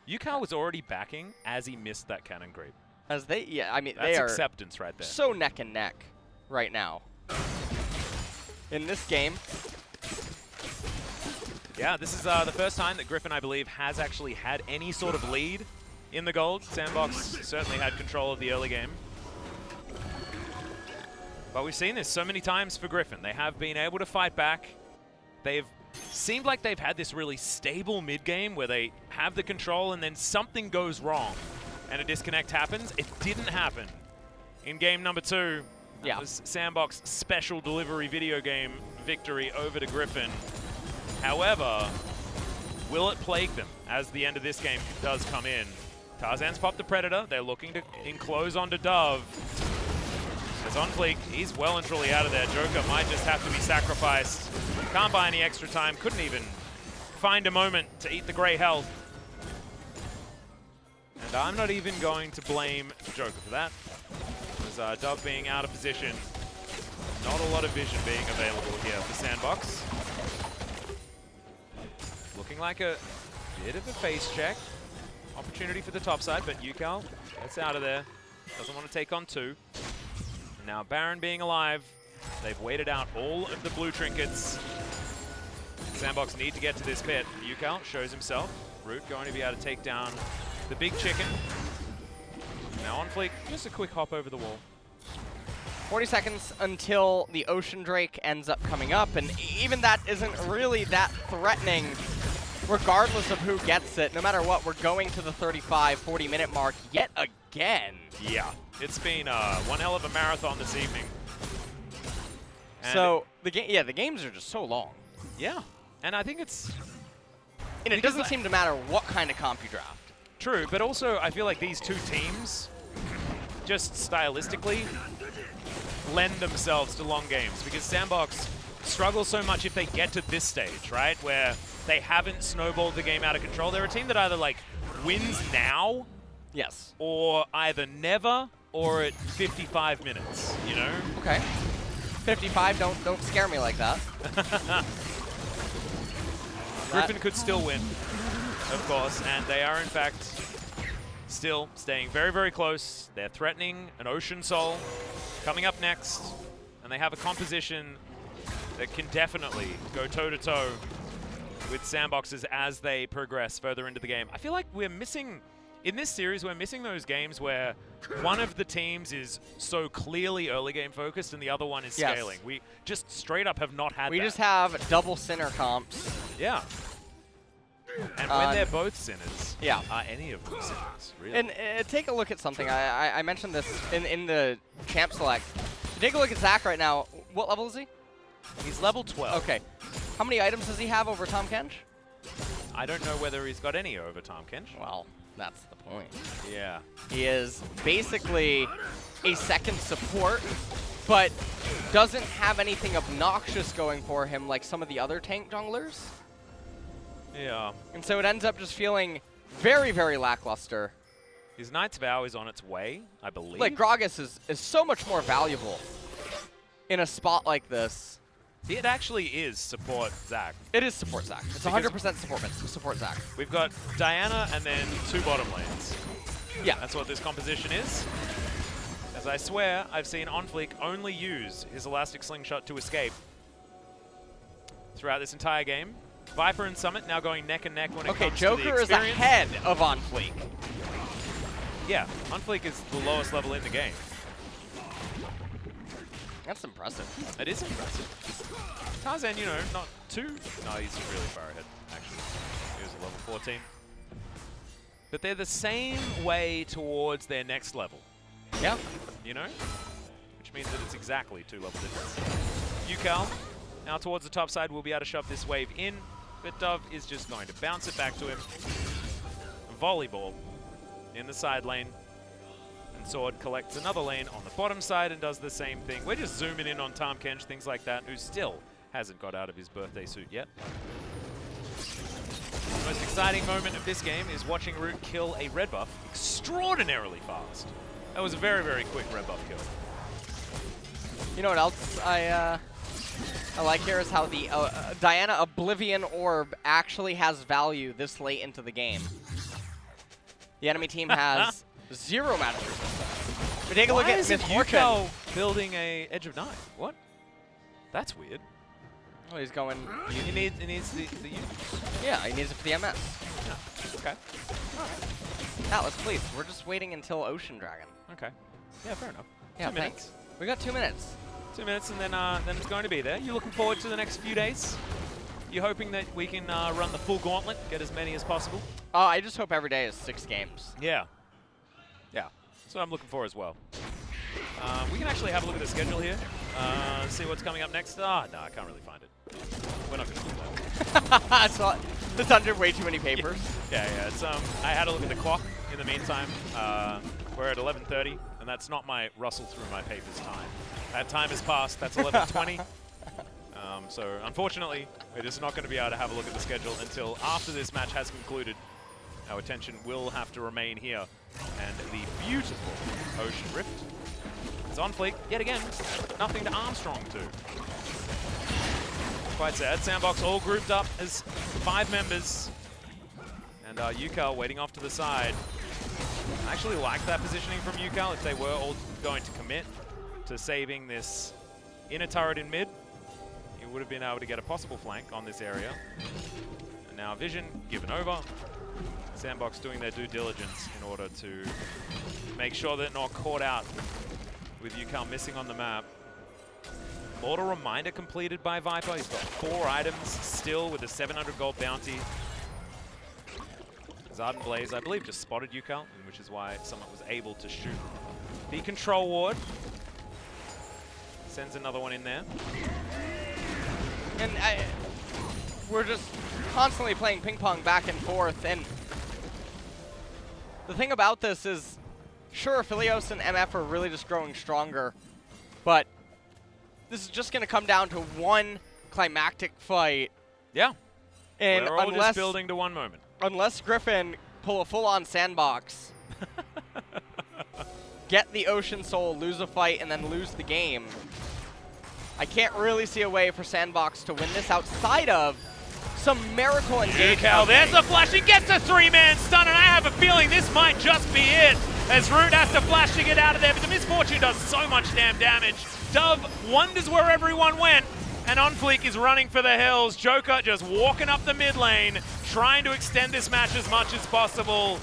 UCal was already backing as he missed that cannon creep. As they, yeah, I mean, That's they are acceptance right there. so neck and neck right now. In this game. Yeah, this is the first time that Griffin, I believe, has actually had any sort of lead in the gold. SANDBOX certainly had control of the early game. But we've seen this so many times for Griffin. They have been able to fight back. They've seemed like they've had this really stable mid-game where they have the control and then something goes wrong and a disconnect happens. It didn't happen in game number 2. That was SANDBOX special delivery video game victory over to Griffin. However, will it plague them as the end of this game does come in? Tarzan's popped the Predator. They're looking to enclose onto Dove. As OnFleek, he's well and truly out of there. Joker might just have to be sacrificed. Can't buy any extra time. Couldn't even find a moment to eat the gray health. And I'm not even going to blame Joker for that. As Dove being out of position, not a lot of vision being available here for SANDBOX. Looking like a bit of a face check. Opportunity for the top side, but UCal gets out of there. Doesn't want to take on 2. Now Baron being alive, they've waited out all of the blue trinkets. SANDBOX need to get to this pit. UCal shows himself. Root going to be able to take down the big chicken. Now OnFleek, just a quick hop over the wall. 40 seconds until the Ocean Drake ends up coming up, and even that isn't really that threatening regardless of who gets it. No matter what, we're going to the 35, 40-minute mark yet again. Yeah, it's been one hell of a marathon this evening. And so the games are just so long. Yeah, and I think it's... And it doesn't seem to matter what kind of comp you draft. True, but also I feel like these two teams, just stylistically, lend themselves to long games, because SANDBOX struggles so much if they get to this stage, right, where they haven't snowballed the game out of control. They're a team that either like wins now, yes, or either never, or at 55 minutes, you know? Okay. 55, don't scare me like that. Griffin could still win, of course, and they are in fact still staying very, very close. They're threatening an Ocean Soul coming up next, and they have a composition that can definitely go toe-to-toe with SANDBOXes as they progress further into the game. I feel like we're missing, in this series, we're missing those games where one of the teams is so clearly early game focused and the other one is scaling. We just straight up have not had that. We just have double Sinner comps. Yeah. And when they're both Sinners, are any of them Sinners, really? And take a look at something. I mentioned this in the champ select. Take a look at Zach right now. What level is he? He's level 12. Okay. How many items does he have over Tom Kench? I don't know whether he's got any over Tom Kench. Well, that's the point. Yeah. He is basically a second support, but doesn't have anything obnoxious going for him like some of the other tank junglers. Yeah. And so it ends up just feeling very, very lackluster. His Knight's Vow is on its way, I believe. Like, Gragas is so much more valuable in a spot like this. It actually is support Zac. It is support Zac. It's 100% support Zac. We've got Diana and then 2 bottom lanes. Yeah. That's what this composition is. As I swear, I've seen OnFleek only use his Elastic Slingshot to escape throughout this entire game. Viper and Summit now going neck and neck when it comes to the Joker is experience. ahead of OnFleek. Yeah, OnFleek is the lowest level in the game. That's impressive. It is impressive. Tarzan, you know, not too... No, he's really far ahead, actually. He was a level 14. But they're the same way towards their next level. Yeah. You know? Which means that it's exactly 2 level difference. Yukal, now towards the top side, will be able to shove this wave in, but Dove is just going to bounce it back to him. Volleyball in the side lane. And Sword collects another lane on the bottom side and does the same thing. We're just zooming in on Tahm Kench, things like that, who still hasn't got out of his birthday suit yet. The most exciting moment of this game is watching Root kill a red buff extraordinarily fast. That was a very, very quick red buff kill. You know what else I like here is how the Diana Oblivion Orb actually has value this late into the game. The enemy team has 0 mana resistance. But take a look at Miss Yukal building a Edge of Night. What? That's weird. Oh, he's going... He needs the use. Yeah, he needs it for the MS. Yeah. Okay. Atlas, please. We're just waiting until Ocean Dragon. Okay. Yeah, fair enough. Yeah, 2 minutes. thanks. We got 2 minutes. 2 minutes, and then it's going to be there. You looking forward to the next few days? You hoping that we can run the full gauntlet, get as many as possible? I just hope every day is 6 games. Yeah. Yeah. That's what I'm looking for as well. We can actually have a look at the schedule here. See what's coming up next. No, I can't really find it. We're not going to do that. It's under way too many papers. Yeah. It's I had a look at the clock in the meantime. We're at 11:30, and that's not my rustle through my papers time. That time has passed. That's 11:20. So unfortunately, we're just not going to be able to have a look at the schedule until after this match has concluded. Our attention will have to remain here. And the beautiful Ocean Rift is on fleek yet again. Nothing to Armstrong to. Quite sad. SANDBOX all grouped up as 5 members. And Yukal waiting off to the side. I actually like that positioning from Yukal. If they were all going to commit to saving this inner turret in mid, he would have been able to get a possible flank on this area. And now Vision given over. SANDBOX doing their due diligence in order to make sure they're not caught out with Yukal missing on the map. Mortal Reminder completed by Viper. He's got 4 items still with a 700 gold bounty. Ardent Blaze, I believe, just spotted Yukal, which is why someone was able to shoot the control ward. Sends another one in there. And we're just constantly playing ping pong back and forth. And the thing about this is, sure, Philios and MF are really just growing stronger, but this is just going to come down to one climactic fight. Yeah. And we're all just building to one moment. Unless Griffin pull a full-on SANDBOX, get the Ocean Soul, lose a fight, and then lose the game, I can't really see a way for SANDBOX to win this outside of some miracle engagement. Yukal, there's the flash. He gets a 3-man stun, and I have a feeling this might just be it, as Root has to flash to get out of there, but the Misfortune does so much damn damage. Dove wonders where everyone went, and OnFleek is running for the hills. Joker just walking up the mid lane, trying to extend this match as much as possible.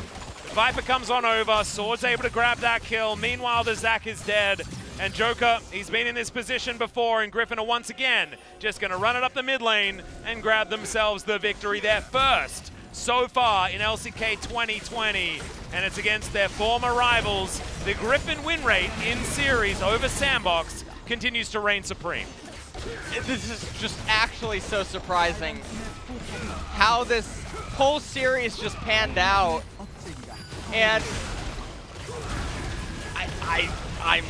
Viper comes on over, Sword's able to grab that kill. Meanwhile, the Zac is dead. And Joker, he's been in this position before, and Griffin are once again just going to run it up the mid lane and grab themselves the victory. Their first so far in LCK 2020, and it's against their former rivals. The Griffin win rate in series over SANDBOX continues to reign supreme. This is just actually so surprising how this whole series just panned out. And I'm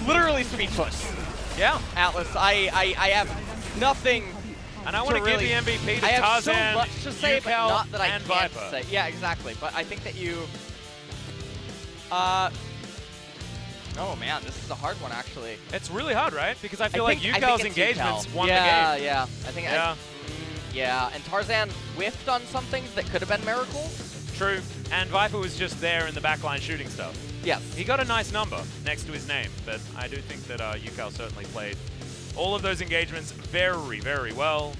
literally speechless. Yeah. Atlas, I have nothing. And I want to give really, the MVP to I have Tarzan, so much to say, but UCal, not that I and can't Viper. say. Yeah, exactly. But I think that you. Oh man, this is a hard one actually. It's really hard, right? Because I feel I like think UCal's it's engagements UCal. won the game. Yeah, I think. Yeah. Yeah, and Tarzan whiffed on some things that could have been miracles. True. And Viper was just there in the backline shooting stuff. Yes. He got a nice number next to his name, but I do think that UCal certainly played all of those engagements very, very well.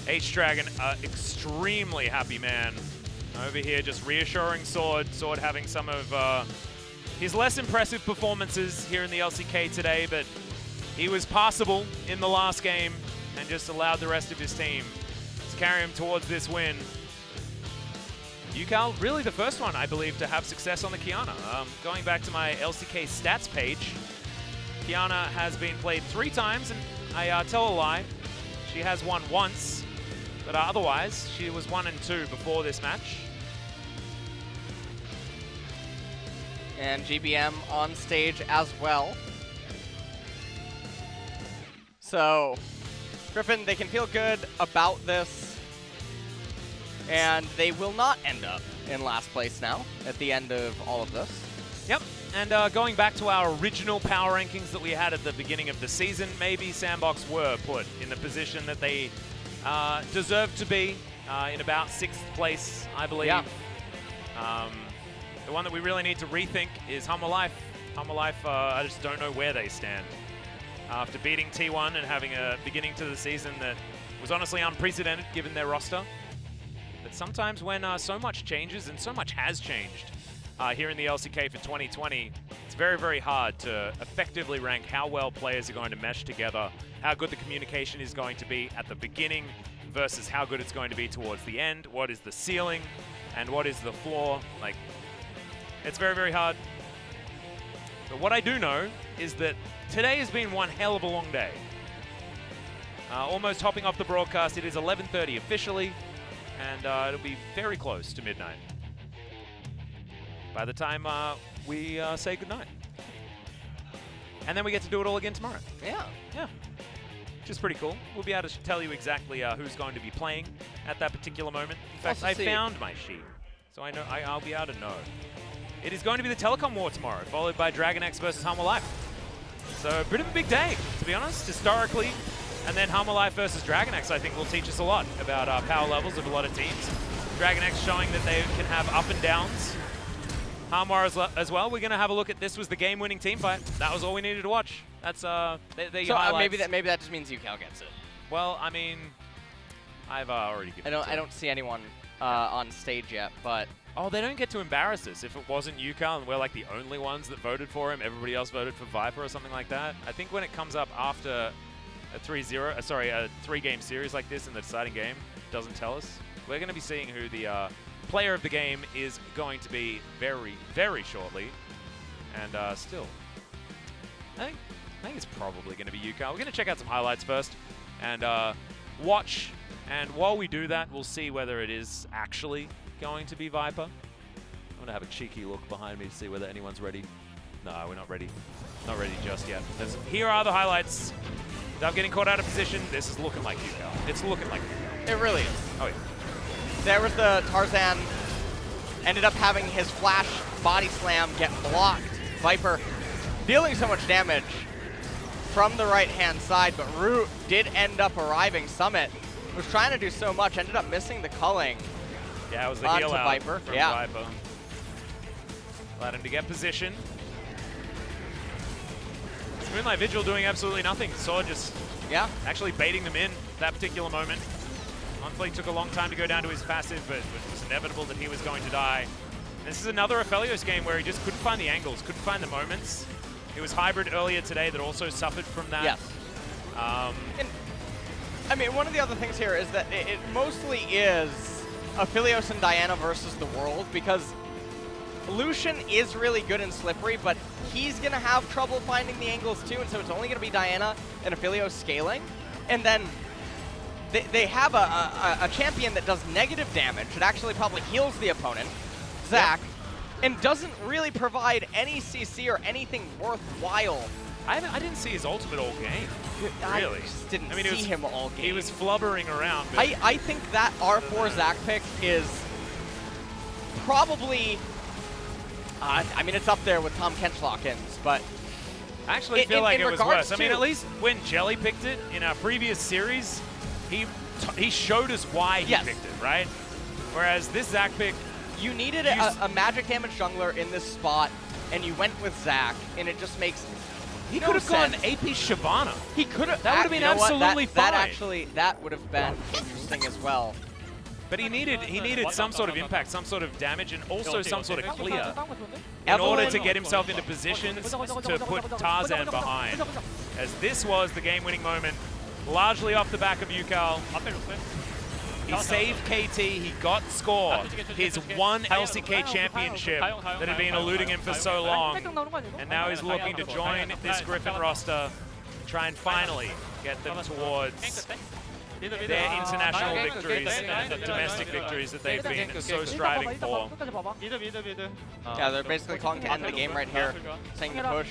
H-Dragon, extremely happy man. Over here just reassuring Sword. Sword having some of his less impressive performances here in the LCK today, but he was passable in the last game and just allowed the rest of his team to carry him towards this win. UCal, really the first one, I believe, to have success on the Qiyana. Going back to my LCK stats page, Qiyana has been played 3 times, and I tell a lie. She has won once, but otherwise, she was 1 and 2 before this match. And GBM on stage as well. So, Griffin, they can feel good about this. And they will not end up in last place now at the end of all of this. Yep, and going back to our original power rankings that we had at the beginning of the season, maybe SANDBOX were put in the position that they deserve to be in about 6th place, I believe. Yeah. The one that we really need to rethink is Humble Life. Humble Life, I just don't know where they stand. After beating T1 and having a beginning to the season that was honestly unprecedented given their roster. But sometimes when so much changes, and so much has changed here in the LCK for 2020, it's very, very hard to effectively rank how well players are going to mesh together, how good the communication is going to be at the beginning versus how good it's going to be towards the end, what is the ceiling, and what is the floor. Like, it's very, very hard. But what I do know is that today has been one hell of a long day. Almost hopping off the broadcast, it is 11:30 officially, and it'll be very close to midnight by the time we say goodnight. And then we get to do it all again tomorrow. Yeah. Yeah, which is pretty cool. We'll be able to tell you exactly who's going to be playing at that particular moment. In fact, I found my sheet, so I know I'll be able to know. It is going to be the Telecom War tomorrow, followed by Dragon X versus Humble Life. So a bit of a big day, to be honest, historically. And then Humble Life versus Dragon X, I think, will teach us a lot about power levels of a lot of teams. Dragon X showing that they can have up and downs. Harmar as well. We're going to have a look at this was the game-winning team fight. That was all we needed to watch. That's So maybe that just means UCal gets it. Well, I mean, I've already given it to I don't see anyone on stage yet, but oh, they don't get to embarrass us. If it wasn't UCal and we're like the only ones that voted for him, everybody else voted for Viper or something like that. I think when it comes up after a 3-game series like this in the deciding game, doesn't tell us. We're going to be seeing who the player of the game is going to be very, very shortly. And still, I think it's probably going to be UCal. We're going to check out some highlights first and watch. And while we do that, we'll see whether it is actually going to be Viper. I'm going to have a cheeky look behind me to see whether anyone's ready. No, we're not ready. Not ready just yet. Here are the highlights. Without getting caught out of position, this is looking like UCal. It's looking like UCal. it really is. Oh, yeah. There was the Tarzan, ended up having his flash body slam get blocked. Viper dealing so much damage from the right-hand side, but Root did end up arriving. Summit was trying to do so much, ended up missing the culling. Yeah, it was the heal out Viper. from Yeah. Viper. Allowed him to get position. Moonlight Vigil doing absolutely nothing. Sword just actually baiting them in that particular moment. Monfleet took a long time to go down to his passive, but it was inevitable that he was going to die. This is another Aphelios game where he just couldn't find the angles, couldn't find the moments. It was Hybrid earlier today that also suffered from that. Yes. And, I mean, one of the other things here is that it mostly is Aphelios and Diana versus the world, because Lucian is really good and slippery, but he's going to have trouble finding the angles too, and so it's only going to be Diana and Aphelios scaling. And then they have a champion that does negative damage. It actually probably heals the opponent, Zach. and doesn't really provide any CC or anything worthwhile. I didn't see his ultimate all game. Really? I just didn't I mean, see him all game. He was flubbering around. But I think that R4 Zac pick is probably, I mean, it's up there with Tom Kenchlockins, but I actually feel like it was worse. I mean, to- at least when Jelly picked it in our previous series, he showed us why he Yes. picked it, right? Whereas this Zac pick, you needed a magic damage jungler in this spot, and you went with Zac, and it just makes he no could have gone sense. AP Shyvana. He could have. That would have been you know what? absolutely that fine. That would have been interesting as well. But he needed some sort of impact, some sort of damage, and also some sort of clear in Evelyn- order to get himself into positions to put Tarzan behind. As this was the game-winning moment, largely off the back of Yukal. He saved KT, he got score, his one LCK championship that had been eluding him for so long. And now he's looking to join this Griffin roster, try and finally get them towards their international victories and the domestic victories that they've been so striving for. Yeah, they're basically calling to end the game right here, saying to push.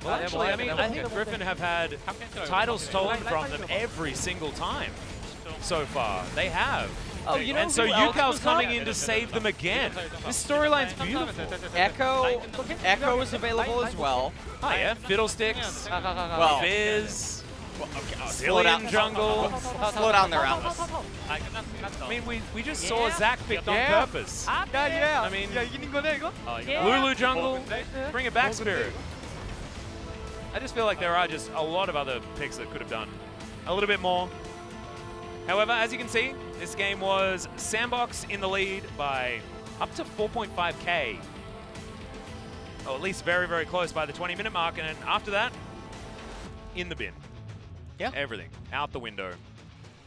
Well, actually, I mean, I think Griffin have had titles stolen from them every single time so far. They have. Oh, you know and so who else Yukal's was coming up? in to save them again. This storyline's beautiful. Echo is available as well. Oh yeah, Fiddlesticks, Well, Fizz, slow down. Zillion Jungle. Slow down there, Atlas. I mean, we just saw Zac picked on purpose. Yeah. I mean, Lulu Jungle, bring it back, Spirit. I just feel like there are just a lot of other picks that could have done a little bit more. However, as you can see, this game was SANDBOX in the lead by up to 4.5k. Oh, at least very, very close by the 20-minute mark. And then after that, in the bin. Yeah. Everything out the window.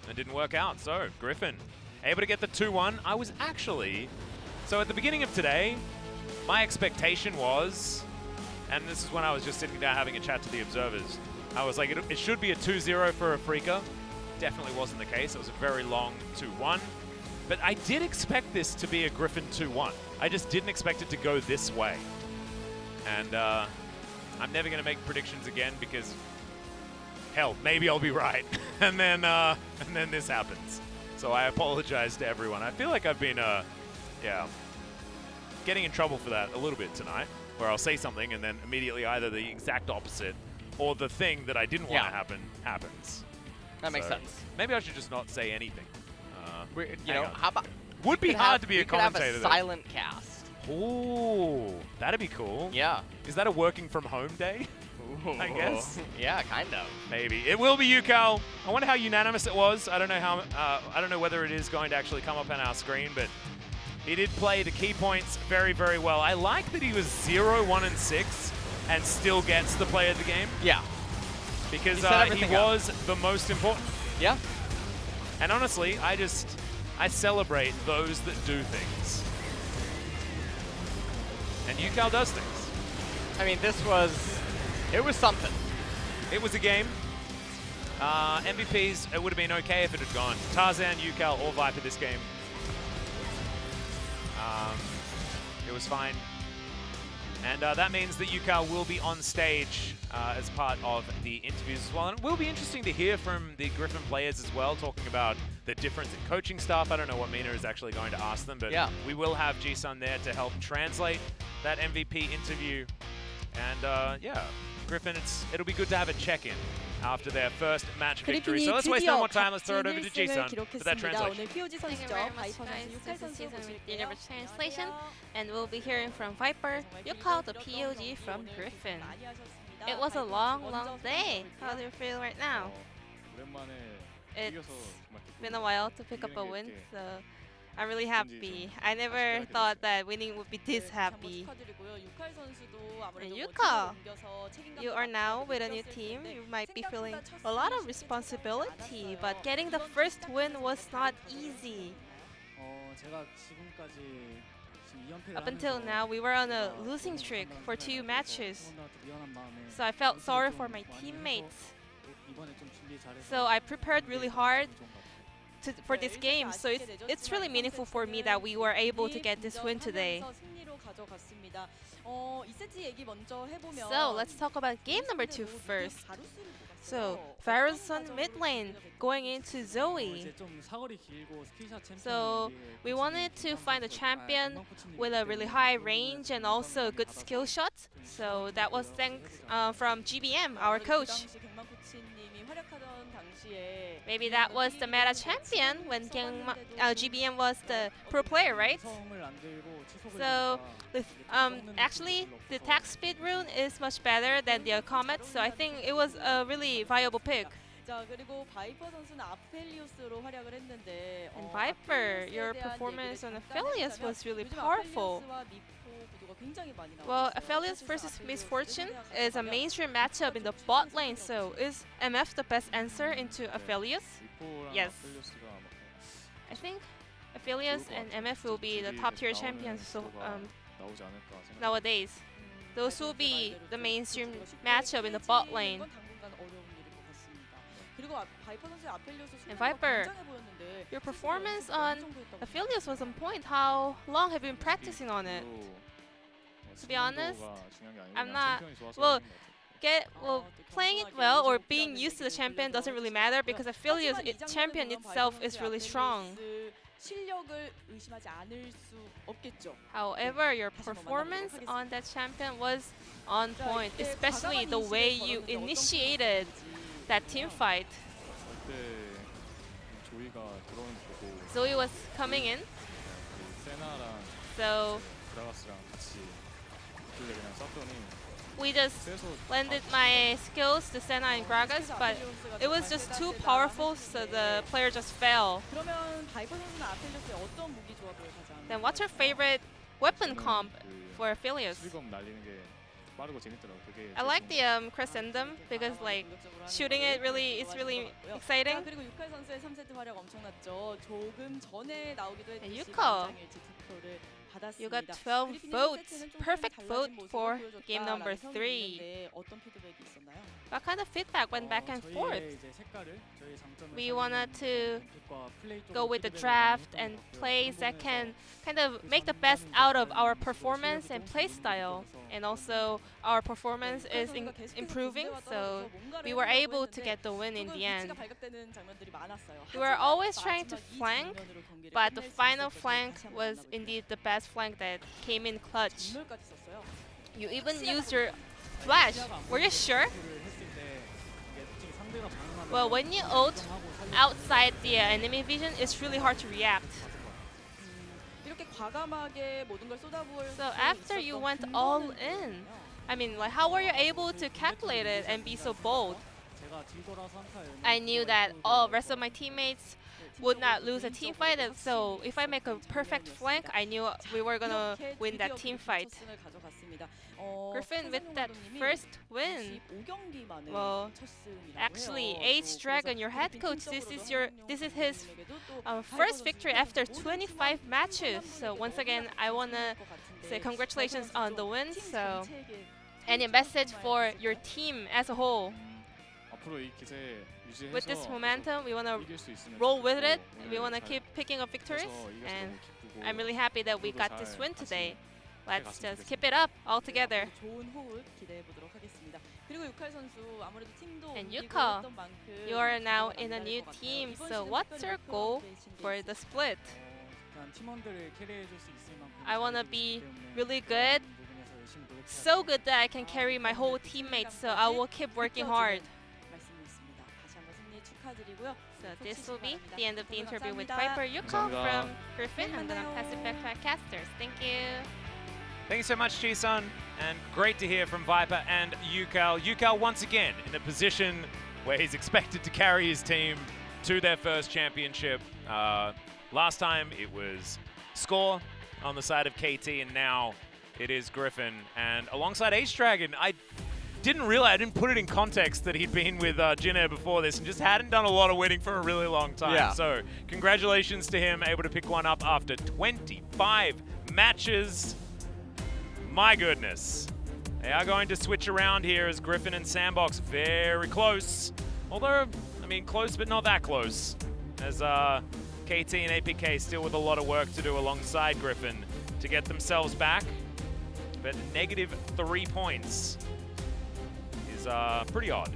It didn't work out. So, Griffin able to get the 2-1. I was actually... So at the beginning of today, my expectation was... And this is when I was just sitting down having a chat to the observers. I was like, it should be a 2-0 for Afrika. Definitely wasn't the case. It was a very long 2-1. But I did expect this to be a Griffin 2-1. I just didn't expect it to go this way. And I'm never going to make predictions again because, hell, maybe I'll be right. and then this happens. So I apologize to everyone. I feel like I've been, getting in trouble for that a little bit tonight, where I'll say something and then immediately either the exact opposite or the thing that I didn't want to happen happens. That makes sense. Maybe I should just not say anything. You know, how about... Would be hard to be a commentator. We could have a silent cast. Ooh, that'd be cool. Yeah. Is that a working from home day? Ooh. I guess. Yeah, kind of. Maybe. It will be Yukal. I wonder how unanimous it was. I don't know how. I don't know whether it is going to actually come up on our screen, but he did play the key points very, very well. I like that he was 0, 1, and 6 and still gets the play of the game. Yeah. Because he up. was the most important. Yeah. And honestly, I celebrate those that do things. And Yukal does things. I mean, it was something. It was a game. MVPs, it would have been okay if it had gone Tarzan, Yukal, or Viper this game. It was fine. And that means that Yukal will be on stage as part of the interviews as well. And it will be interesting to hear from the Griffin players as well, talking about the difference in coaching staff. I don't know what Mina is actually going to ask them, but we will have G-Sun there to help translate that MVP interview. And yeah, Griffin, it'll be good to have a check-in after their first match victory. So let's waste no more time. Let's throw it over to G-Sun for that translation. Thank you very much, guys. This is Season with the Universe Translation, and we'll be hearing from Viper, Yukal, the POG from Griffin. It was a long, long day. How do you feel right now? It's been a while to pick up a win, so I'm really happy. I never thought that winning would be this happy. And Yukal, you are now with a new team. You might be feeling a lot of responsibility, but getting the first win was not easy. Up until now, we were on a losing streak for 2 matches. So I felt sorry for my teammates. So I prepared really hard for this game. So it's really meaningful for me that we were able to get this win today. So let's talk about game number 2 first. So Varus on mid lane going into Zoe. So we wanted to find a champion with a really high range and also good skill shot. So that was thanks from GBM, our coach. Maybe that was the meta champion when GBM was the pro player, right? So actually the attack speed rune is much better than the Comet, so I think it was a really viable pick. And Viper, your performance on Aphelios was really powerful. Well, Aphelios versus Miss Fortune is a mainstream matchup in the bot lane, so is MF the best answer into Aphelios? Yes. I think Aphelios and MF will be the top tier champions so nowadays. Those will be the mainstream matchup in the bot lane. And Viper, your performance on Aphelios was on point. How long have you been practicing on it? To be honest, I'm not. Well, playing it well or being used to the champion doesn't really matter because Aphelios champion itself is really strong. However, your performance on that champion was on point, especially the way you initiated that team fight. Zoe was coming in, so we just lended my skills to Senna and Gragas, but it was just too powerful, so the player just fell. Then what's your favorite weapon comp for Aphelios? I like the Crescendum because like shooting it is really exciting. And Yuko, you got 12 votes. Perfect vote for game number 3. What kind of feedback went back and forth? We wanted to go with the draft and plays that can kind of make the best out of our performance and play style. And also our performance is improving, so we were able to get the win in the end. We were always trying to flank, but the final flank was indeed the best flank that came in clutch. You even used your flash. Were you sure? Well, when you ult outside the enemy vision, it's really hard to react. So after you went all in, I mean, like, how were you able to calculate it and be so bold? I knew that all rest of my teammates would not lose a team fight, and so if I make a perfect flank, I knew we were gonna win that team fight. Griffin with that first win. Well, actually, H Dragon, your head coach, this is his first victory after 25 matches. So once again, I wanna say congratulations on the win. So, any message for your team as a whole? With this momentum, we want to roll with it. We want to keep picking up victories, and I'm really happy that we got this win today. Let's just keep it up all together. And Yuka, you are now in a new team, so what's your goal for the split? I want to be really good, so good that I can carry my whole teammates, so I will keep working hard. So this will be the end of the interview with Viper Yuka from Griffin. I'm going to pass it back to our casters. Thank you. Thank you so much, Ji-sun, and great to hear from Viper and Yukal. Yukal once again in a position where he's expected to carry his team to their first championship. Last time it was Score on the side of KT, and now it is Griffin. And alongside H Dragon, I didn't put it in context that he'd been with Jin Air before this and just hadn't done a lot of winning for a really long time. Yeah. So congratulations to him, able to pick one up after 25 matches. My goodness. They are going to switch around here as Griffin and SANDBOX very close. Although, I mean, close but not that close. as KT and APK still with a lot of work to do alongside Griffin to get themselves back. But -3 points is pretty odd.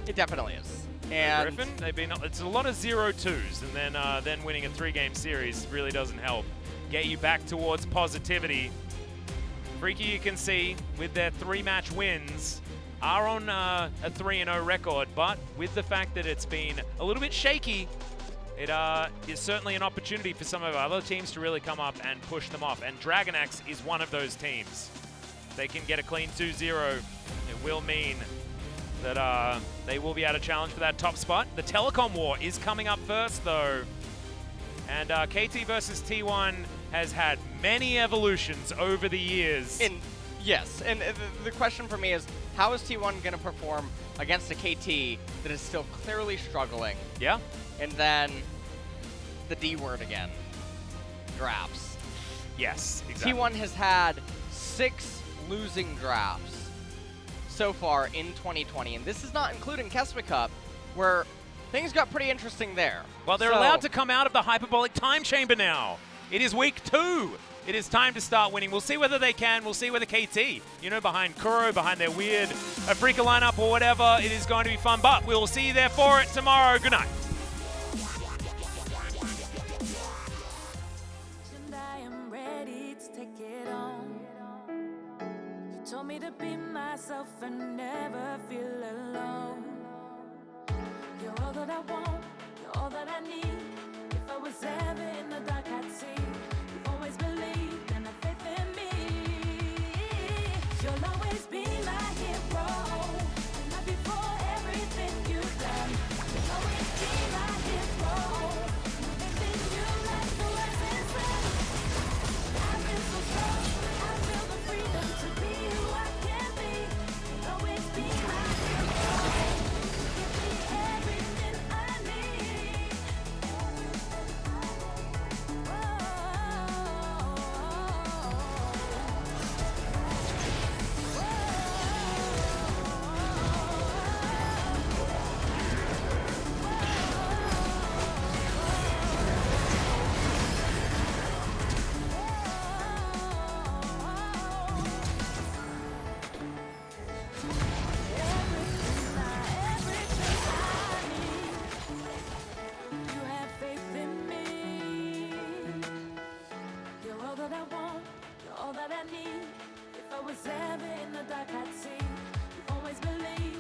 It definitely is. And Griffin, it's a lot of 0-2s, and then winning a 3-game series really doesn't help get you back towards positivity. Freaky, you can see, with their 3-match wins, are on a 3-0 record, but with the fact that it's been a little bit shaky, it is certainly an opportunity for some of our other teams to really come up and push them off. And DragonX is one of those teams. If they can get a clean 2-0, it will mean that they will be able to challenge for that top spot. The Telecom War is coming up first, though. And KT versus T1 has had many evolutions over the years. Yes, and the question for me is, how is T1 going to perform against a KT that is still clearly struggling? Yeah. And then the D word again, drafts. Yes, exactly. T1 has had 6 losing drafts so far in 2020, and this is not including Keswick Cup, where things got pretty interesting there. Well, they're allowed to come out of the hyperbolic time chamber now. It is week 2. It is time to start winning. We'll see whether they can. We'll see whether KT, you know, behind Kuro, behind their weird Afrika lineup or whatever, it is going to be fun. But we will see you there for it tomorrow. Good night. I am ready to take it on. You told me to be myself and never feel alone. You're all that I want, you're all that I need. If I was ever in the dark, I'd see. You've always believed and have faith in me. You'll always be my hero. I love you for everything you've done. You'll always be my hero. Everything you like the words inside. I've been so strong, I feel the freedom to be who I can be. You'll always be my hero. Give me everything I need. You have faith in me. You're all that I want, you're all that I need. If I was ever in the dark, I'd see. You've always believed.